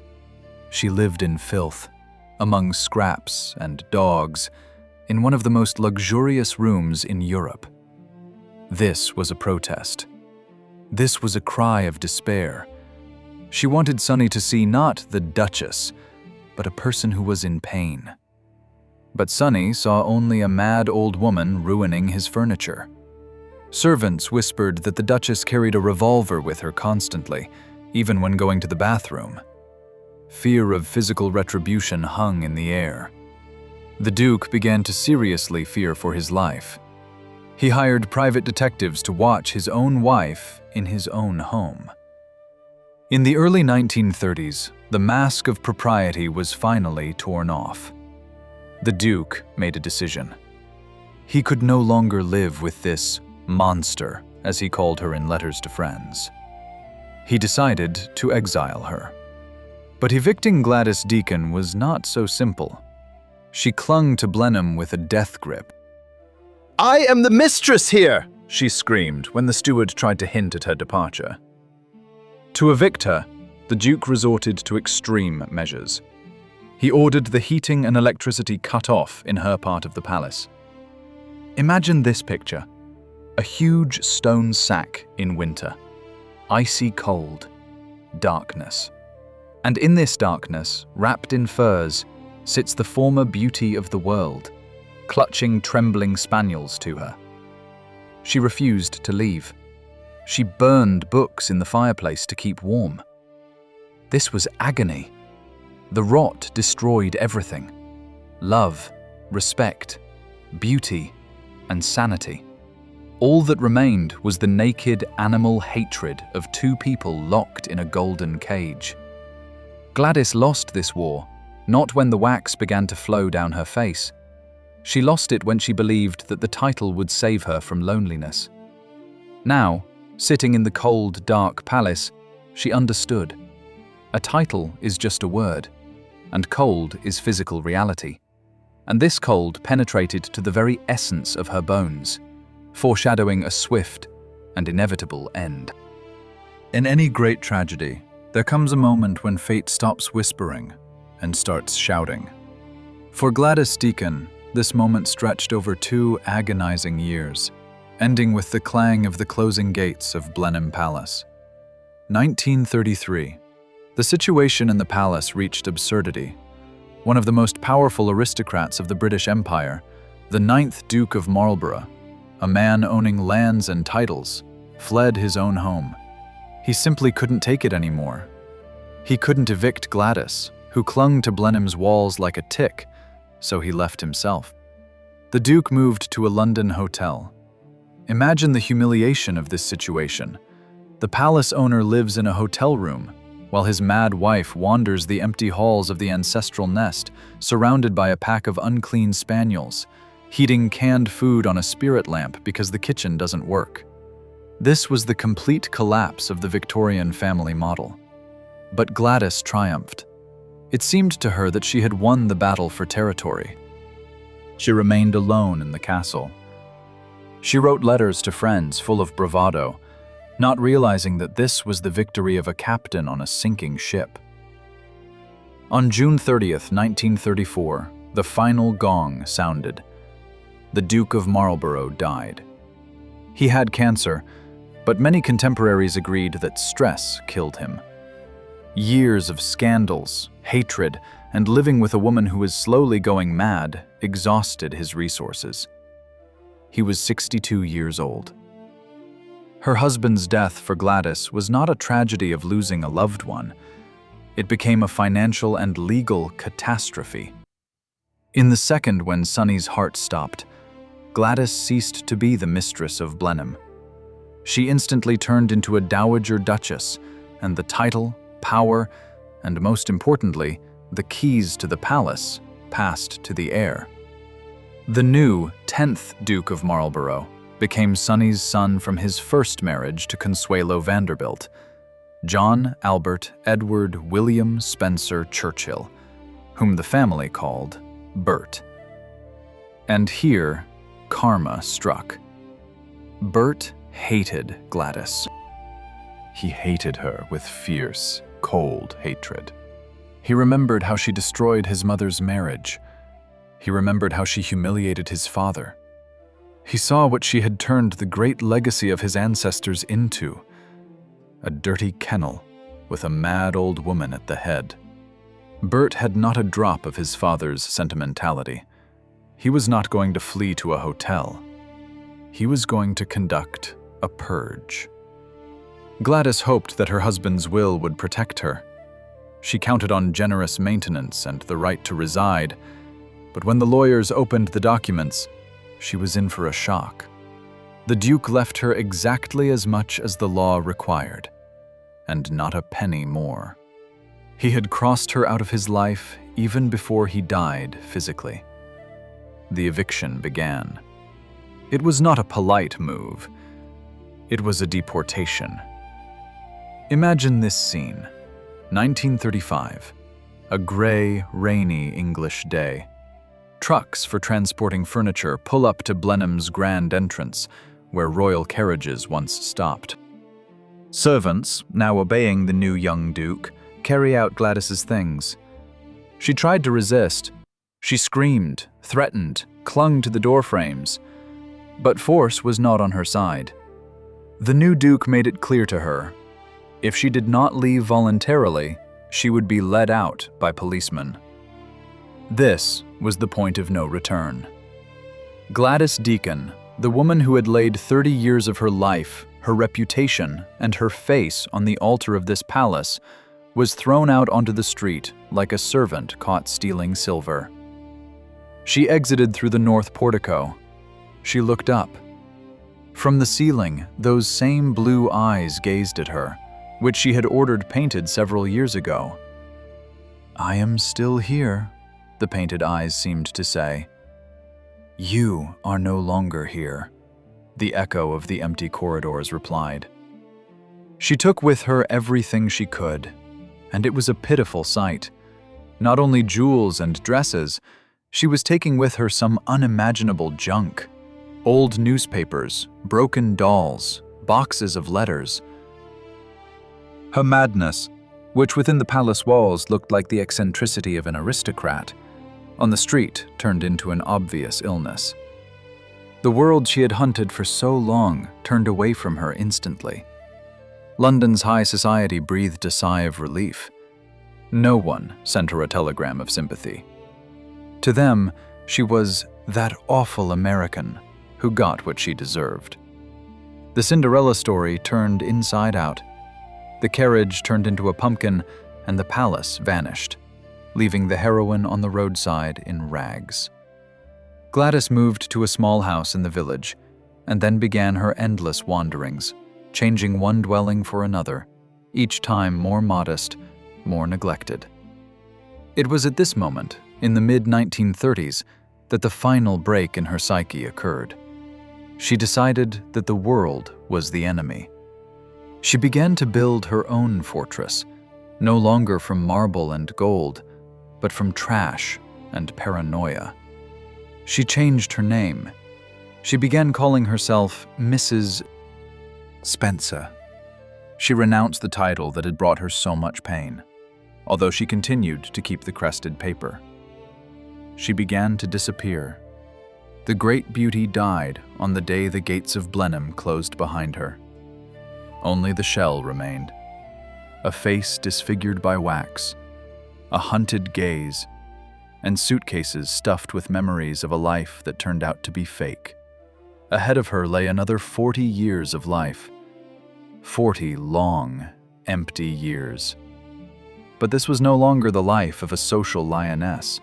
She lived in filth, among scraps and dogs, in one of the most luxurious rooms in Europe. This was a protest. This was a cry of despair. She wanted Sonny to see not the Duchess, but a person who was in pain. But Sonny saw only a mad old woman ruining his furniture. Servants whispered that the Duchess carried a revolver with her constantly, even when going to the bathroom. Fear of physical retribution hung in the air. The Duke began to seriously fear for his life. He hired private detectives to watch his own wife in his own home. In the early 1930s, the mask of propriety was finally torn off. The Duke made a decision. He could no longer live with this monster, as he called her in letters to friends. He decided to exile her. But evicting Gladys Deacon was not so simple. She clung to Blenheim with a death grip. "I am the mistress here!" she screamed when the steward tried to hint at her departure. To evict her, the Duke resorted to extreme measures. He ordered the heating and electricity cut off in her part of the palace. Imagine this picture: a huge stone sack in winter, icy cold, darkness. And in this darkness, wrapped in furs, sits the former beauty of the world, clutching trembling spaniels to her. She refused to leave. She burned books in the fireplace to keep warm. This was agony. The rot destroyed everything: love, respect, beauty, and sanity. All that remained was the naked animal hatred of two people locked in a golden cage. Gladys lost this war, not when the wax began to flow down her face. She lost it when she believed that the title would save her from loneliness. Now, sitting in the cold, dark palace, she understood. A title is just a word, and cold is physical reality. And this cold penetrated to the very essence of her bones, foreshadowing a swift and inevitable end. In any great tragedy, there comes a moment when fate stops whispering and starts shouting. For Gladys Deacon, this moment stretched over 2 agonizing years, ending with the clang of the closing gates of Blenheim Palace. 1933. The situation in the palace reached absurdity. One of the most powerful aristocrats of the British Empire, the 9th Duke of Marlborough, a man owning lands and titles, fled his own home. He simply couldn't take it anymore. He couldn't evict Gladys, who clung to Blenheim's walls like a tick, so he left himself. The Duke moved to a London hotel. Imagine the humiliation of this situation. The palace owner lives in a hotel room, while his mad wife wanders the empty halls of the ancestral nest, surrounded by a pack of unclean spaniels, heating canned food on a spirit lamp because the kitchen doesn't work. This was the complete collapse of the Victorian family model. But Gladys triumphed. It seemed to her that she had won the battle for territory. She remained alone in the castle. She wrote letters to friends full of bravado, not realizing that this was the victory of a captain on a sinking ship. On June 30th, 1934, the final gong sounded. The Duke of Marlborough died. He had cancer, but many contemporaries agreed that stress killed him. Years of scandals, hatred, and living with a woman who was slowly going mad exhausted his resources. He was 62 years old. Her husband's death for Gladys was not a tragedy of losing a loved one. It became a financial and legal catastrophe. In the second when Sonny's heart stopped, Gladys ceased to be the mistress of Blenheim. She instantly turned into a dowager duchess, and the title, power, and most importantly, the keys to the palace passed to the heir. The new 10th Duke of Marlborough became Sonny's son from his first marriage to Consuelo Vanderbilt, John Albert Edward William Spencer Churchill, whom the family called Bert. And here, karma struck. Bert hated Gladys. He hated her with fierce, cold hatred. He remembered how she destroyed his mother's marriage. He remembered how she humiliated his father. He saw what she had turned the great legacy of his ancestors into, a dirty kennel with a mad old woman at the head. Bert had not a drop of his father's sentimentality. He was not going to flee to a hotel. He was going to conduct a purge. Gladys hoped that her husband's will would protect her. She counted on generous maintenance and the right to reside, but when the lawyers opened the documents, she was in for a shock. The Duke left her exactly as much as the law required, and not a penny more. He had crossed her out of his life even before he died physically. The eviction began. It was not a polite move. It was a deportation. Imagine this scene. 1935. A gray, rainy English day. Trucks for transporting furniture pull up to Blenheim's grand entrance, where royal carriages once stopped. Servants, now obeying the new young Duke, carry out Gladys's things. She tried to resist. She screamed, threatened, clung to the door frames. But force was not on her side. The new Duke made it clear to her, if she did not leave voluntarily, she would be led out by policemen. This was the point of no return. Gladys Deacon, the woman who had laid 30 years of her life, her reputation, and her face on the altar of this palace, was thrown out onto the street like a servant caught stealing silver. She exited through the north portico. She looked up. From the ceiling, those same blue eyes gazed at her, which she had ordered painted several years ago. "I am still here," the painted eyes seemed to say. "You are no longer here," the echo of the empty corridors replied. She took with her everything she could, and it was a pitiful sight. Not only jewels and dresses, she was taking with her some unimaginable junk. Old newspapers, broken dolls, boxes of letters. Her madness, which within the palace walls looked like the eccentricity of an aristocrat, on the street turned into an obvious illness. The world she had hunted for so long turned away from her instantly. London's high society breathed a sigh of relief. No one sent her a telegram of sympathy. To them, she was that awful American who got what she deserved. The Cinderella story turned inside out. The carriage turned into a pumpkin, and the palace vanished. leaving the heroine on the roadside in rags. Gladys moved to a small house in the village, and then began her endless wanderings, changing one dwelling for another, each time more modest, more neglected. It was at this moment, in the mid-1930s, that the final break in her psyche occurred. She decided that the world was the enemy. She began to build her own fortress, no longer from marble and gold, but from trash and paranoia. She changed her name. She began calling herself Mrs. Spencer. She renounced the title that had brought her so much pain, although she continued to keep the crested paper. She began to disappear. The great beauty died on the day the gates of Blenheim closed behind her. Only the shell remained, a face disfigured by wax, a hunted gaze, and suitcases stuffed with memories of a life that turned out to be fake. Ahead of her lay another 40 years of life. 40 long, empty years. But this was no longer the life of a social lioness.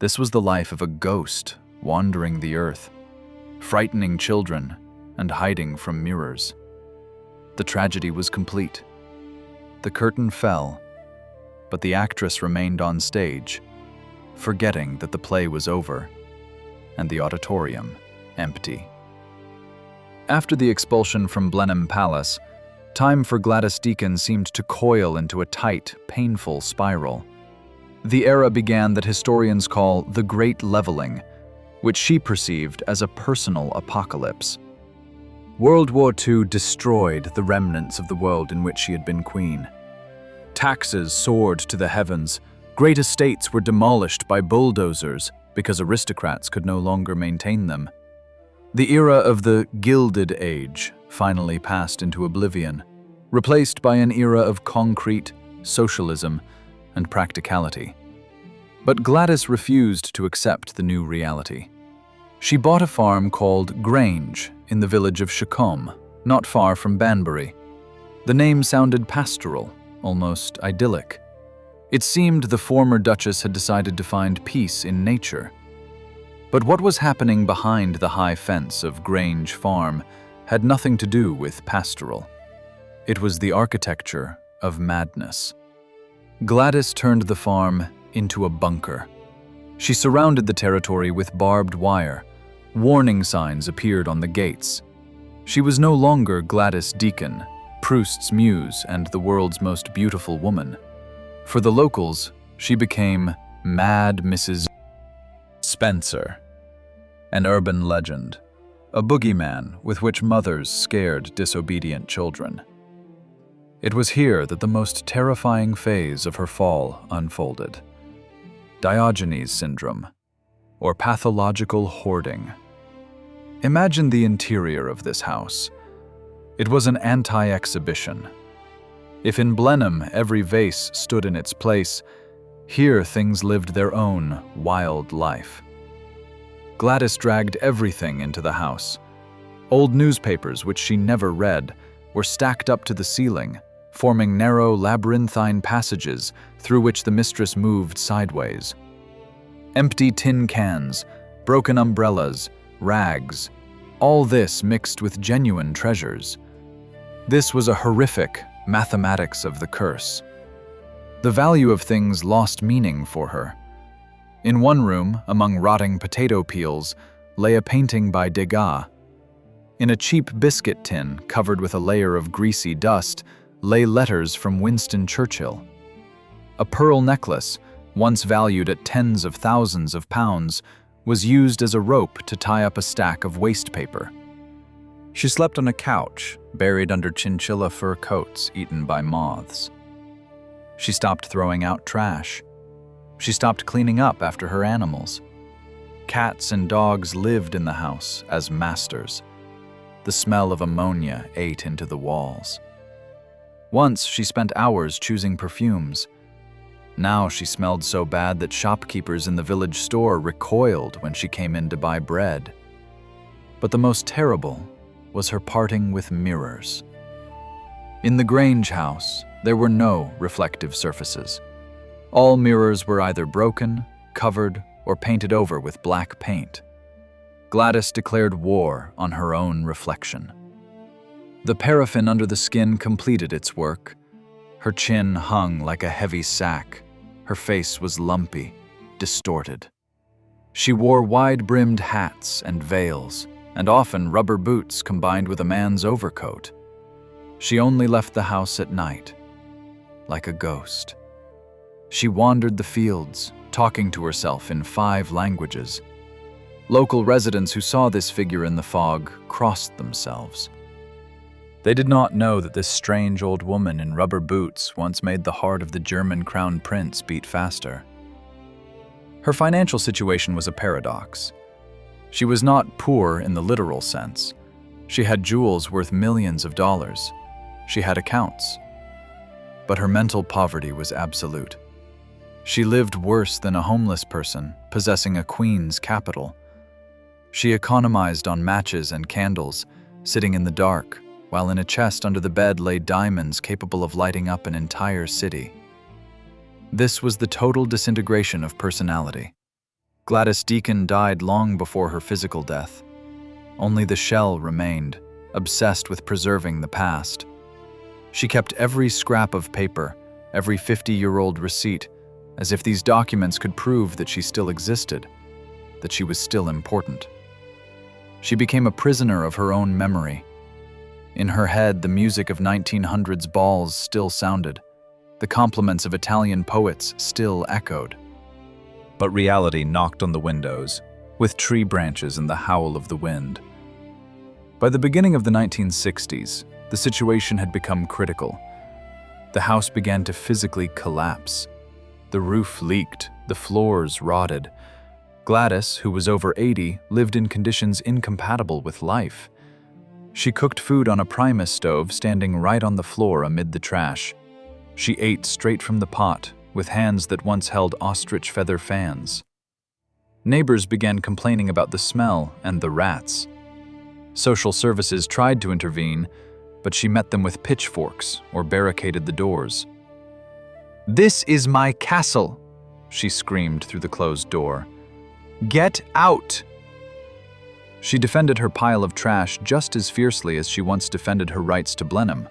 This was the life of a ghost wandering the earth, frightening children and hiding from mirrors. The tragedy was complete. The curtain fell, but the actress remained on stage, forgetting that the play was over and the auditorium empty. After the expulsion from Blenheim Palace, time for Gladys Deacon seemed to coil into a tight, painful spiral. The era began that historians call the Great Leveling, which she perceived as a personal apocalypse. World War II destroyed the remnants of the world in which she had been queen. Taxes soared to the heavens. Great estates were demolished by bulldozers because aristocrats could no longer maintain them. The era of the Gilded Age finally passed into oblivion, replaced by an era of concrete socialism and practicality. But Gladys refused to accept the new reality. She bought a farm called Grange in the village of Chacombe, not far from Banbury. The name sounded pastoral, almost idyllic. It seemed the former Duchess had decided to find peace in nature. But what was happening behind the high fence of Grange Farm had nothing to do with pastoral. It was the architecture of madness. Gladys turned the farm into a bunker. She surrounded the territory with barbed wire. Warning signs appeared on the gates. She was no longer Gladys Deacon, Proust's muse and the world's most beautiful woman. For the locals, she became Mad Mrs. Spencer, an urban legend, a boogeyman with which mothers scared disobedient children. It was here that the most terrifying phase of her fall unfolded. Diogenes syndrome, or pathological hoarding. Imagine the interior of this house. It was an anti-exhibition. If in Blenheim every vase stood in its place, here things lived their own wild life. Gladys dragged everything into the house. Old newspapers, which she never read, were stacked up to the ceiling, forming narrow labyrinthine passages through which the mistress moved sideways. Empty tin cans, broken umbrellas, rags, all this mixed with genuine treasures. This was a horrific mathematics of the curse. The value of things lost meaning for her. In one room, among rotting potato peels, lay a painting by Degas. In a cheap biscuit tin covered with a layer of greasy dust lay letters from Winston Churchill. A pearl necklace, once valued at tens of thousands of pounds, was used as a rope to tie up a stack of waste paper. She slept on a couch, buried under chinchilla fur coats eaten by moths. She stopped throwing out trash. She stopped cleaning up after her animals. Cats and dogs lived in the house as masters. The smell of ammonia ate into the walls. Once she spent hours choosing perfumes. Now she smelled so bad that shopkeepers in the village store recoiled when she came in to buy bread. But the most terrible was her parting with mirrors. In the Grange house, there were no reflective surfaces. All mirrors were either broken, covered, or painted over with black paint. Gladys declared war on her own reflection. The paraffin under the skin completed its work. Her chin hung like a heavy sack. Her face was lumpy, distorted. She wore wide-brimmed hats and veils, and often rubber boots combined with a man's overcoat. She only left the house at night, like a ghost. She wandered the fields, talking to herself in 5 languages. Local residents who saw this figure in the fog crossed themselves. They did not know that this strange old woman in rubber boots once made the heart of the German crown prince beat faster. Her financial situation was a paradox. She was not poor in the literal sense. She had jewels worth millions of dollars. She had accounts. But her mental poverty was absolute. She lived worse than a homeless person, possessing a queen's capital. She economized on matches and candles, sitting in the dark, while in a chest under the bed lay diamonds capable of lighting up an entire city. This was the total disintegration of personality. Gladys Deacon died long before her physical death. Only the shell remained, obsessed with preserving the past. She kept every scrap of paper, every 50-year-old receipt, as if these documents could prove that she still existed, that she was still important. She became a prisoner of her own memory. In her head, the music of 1900s balls still sounded. The compliments of Italian poets still echoed. But reality knocked on the windows, with tree branches and the howl of the wind. By the beginning of the 1960s, the situation had become critical. The house began to physically collapse. The roof leaked, the floors rotted. Gladys, who was over 80, lived in conditions incompatible with life. She cooked food on a Primus stove standing right on the floor amid the trash. She ate straight from the pot, with hands that once held ostrich feather fans. Neighbors began complaining about the smell and the rats. Social services tried to intervene, but she met them with pitchforks or barricaded the doors. "This is my castle," she screamed through the closed door. "Get out!" She defended her pile of trash just as fiercely as she once defended her rights to Blenheim.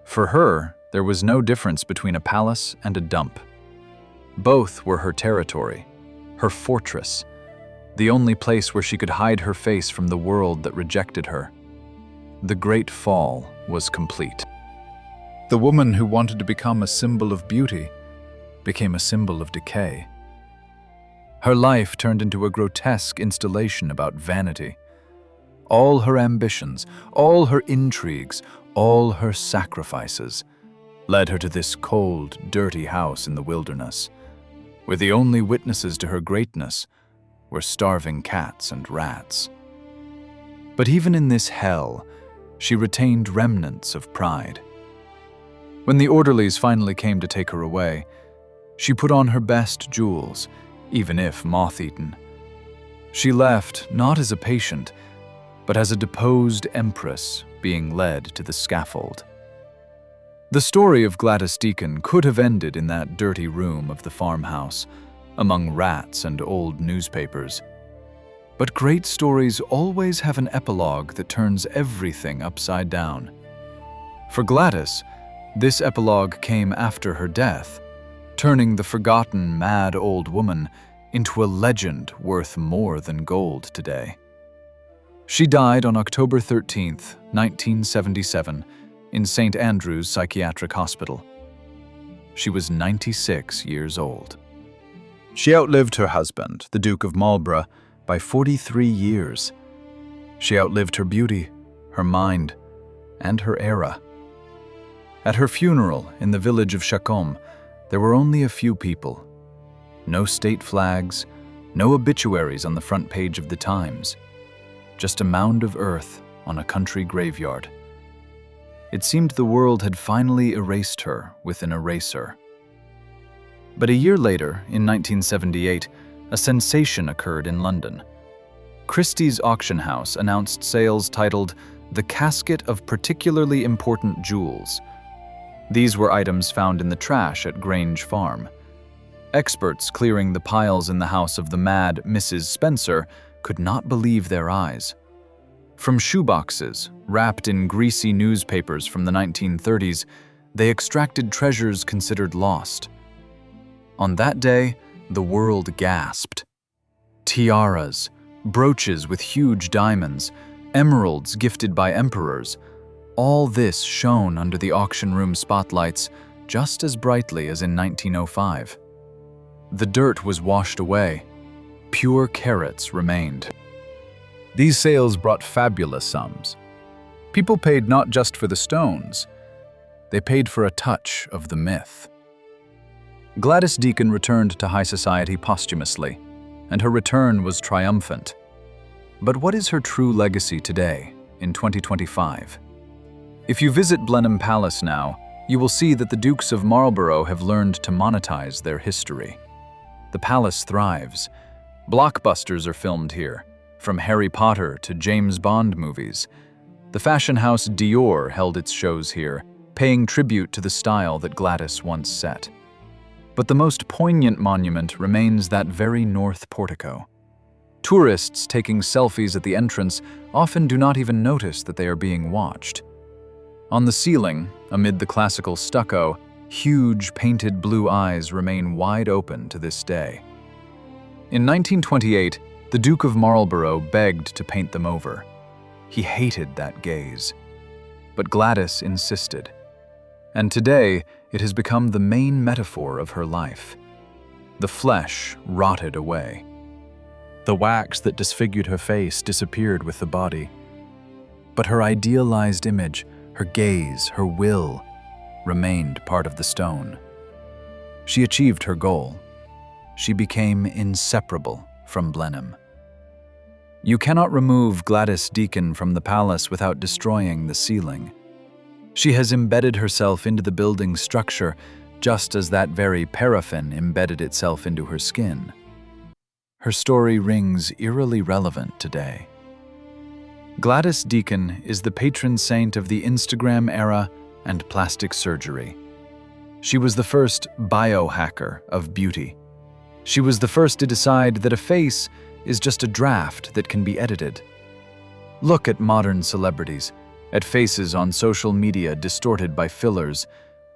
For her, there was no difference between a palace and a dump. Both were her territory, her fortress, the only place where she could hide her face from the world that rejected her. The Great Fall was complete. The woman who wanted to become a symbol of beauty became a symbol of decay. Her life turned into a grotesque installation about vanity. All her ambitions, all her intrigues, all her sacrifices led her to this cold, dirty house in the wilderness, where the only witnesses to her greatness were starving cats and rats. But even in this hell, she retained remnants of pride. When the orderlies finally came to take her away, she put on her best jewels, even if moth-eaten. She left not as a patient, but as a deposed empress being led to the scaffold. The story of Gladys Deacon could have ended in that dirty room of the farmhouse, among rats and old newspapers. But great stories always have an epilogue that turns everything upside down. For Gladys, this epilogue came after her death, turning the forgotten, mad old woman into a legend worth more than gold today. She died on October 13th, 1977, in St. Andrew's Psychiatric Hospital. She was 96 years old. She outlived her husband, the Duke of Marlborough, by 43 years. She outlived her beauty, her mind, and her era. At her funeral in the village of Chacombe, there were only a few people. No state flags, no obituaries on the front page of the Times. Just a mound of earth on a country graveyard. It seemed the world had finally erased her with an eraser. But a year later, in 1978, a sensation occurred in London. Christie's auction house announced sales titled "The Casket of Particularly Important Jewels." These were items found in the trash at Grange Farm. Experts clearing the piles in the house of the mad Mrs. Spencer could not believe their eyes. From shoeboxes, wrapped in greasy newspapers from the 1930s, they extracted treasures considered lost. On that day, the world gasped. Tiaras, brooches with huge diamonds, emeralds gifted by emperors, all this shone under the auction room spotlights just as brightly as in 1905. The dirt was washed away. Pure carats remained. These sales brought fabulous sums. People paid not just for the stones, they paid for a touch of the myth. Gladys Deacon returned to high society posthumously, and her return was triumphant. But what is her true legacy today, in 2025? If you visit Blenheim Palace now, you will see that the Dukes of Marlborough have learned to monetize their history. The palace thrives. Blockbusters are filmed here, from Harry Potter to James Bond movies. The fashion house Dior held its shows here, paying tribute to the style that Gladys once set. But the most poignant monument remains that very north portico. Tourists taking selfies at the entrance often do not even notice that they are being watched. On the ceiling, amid the classical stucco, huge painted blue eyes remain wide open to this day. In 1928, the Duke of Marlborough begged to paint them over. He hated that gaze. But Gladys insisted. And today, it has become the main metaphor of her life. The flesh rotted away. The wax that disfigured her face disappeared with the body. But her idealized image, her gaze, her will, remained part of the stone. She achieved her goal. She became inseparable from Blenheim. You cannot remove Gladys Deacon from the palace without destroying the ceiling. She has embedded herself into the building's structure, just as that very paraffin embedded itself into her skin. Her story rings eerily relevant today. Gladys Deacon is the patron saint of the Instagram era and plastic surgery. She was the first biohacker of beauty. She was the first to decide that a face is just a draft that can be edited. Look at modern celebrities, at faces on social media distorted by fillers,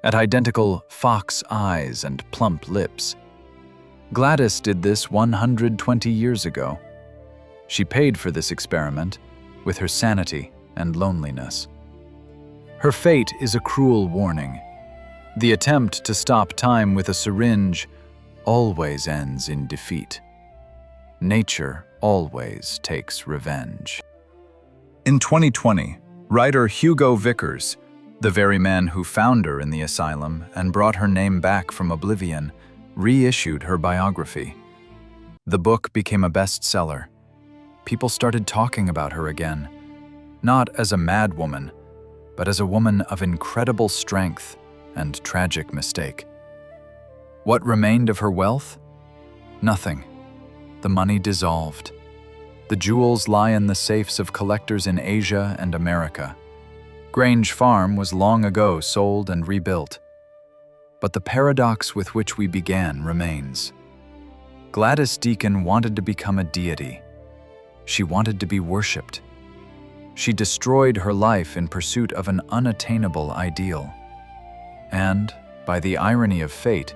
at identical fox eyes and plump lips. Gladys did this 120 years ago. She paid for this experiment with her sanity and loneliness. Her fate is a cruel warning. The attempt to stop time with a syringe always ends in defeat. Nature always takes revenge. In 2020, writer Hugo Vickers, the very man who found her in the asylum and brought her name back from oblivion, reissued her biography. The book became a bestseller. People started talking about her again, not as a mad woman, but as a woman of incredible strength and tragic mistake. What remained of her wealth? Nothing. The money dissolved. The jewels lie in the safes of collectors in Asia and America. Grange Farm was long ago sold and rebuilt. But the paradox with which we began remains. Gladys Deacon wanted to become a deity. She wanted to be worshipped. She destroyed her life in pursuit of an unattainable ideal. And, by the irony of fate,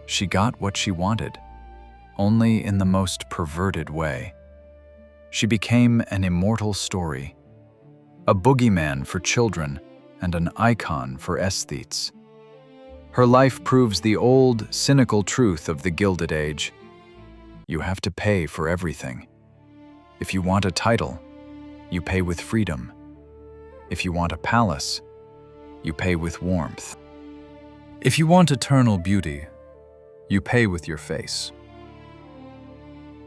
she got what she wanted, only in the most perverted way. She became an immortal story, a boogeyman for children and an icon for aesthetes. Her life proves the old, cynical truth of the Gilded Age. You have to pay for everything. If you want a title, you pay with freedom. If you want a palace, you pay with warmth. If you want eternal beauty, you pay with your face.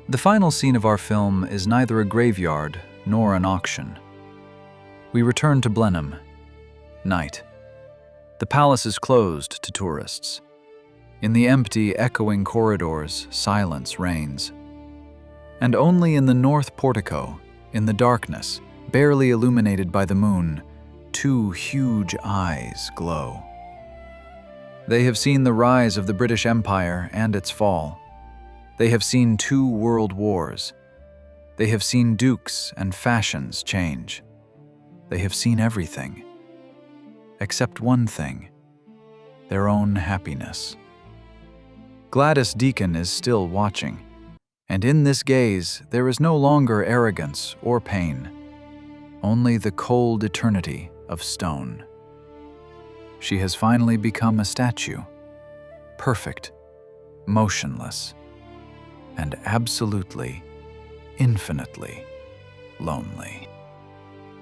The final scene of our film is neither a graveyard nor an auction. We return to Blenheim. Night. The palace is closed to tourists. In the empty, echoing corridors, silence reigns. And only in the north portico, in the darkness, barely illuminated by the moon, two huge eyes glow. They have seen the rise of the British Empire and its fall. They have seen 2 world wars. They have seen dukes and fashions change. They have seen everything. Except one thing: their own happiness. Gladys Deacon is still watching, and in this gaze there is no longer arrogance or pain, only the cold eternity of stone. She has finally become a statue, perfect, motionless, and absolutely, infinitely lonely.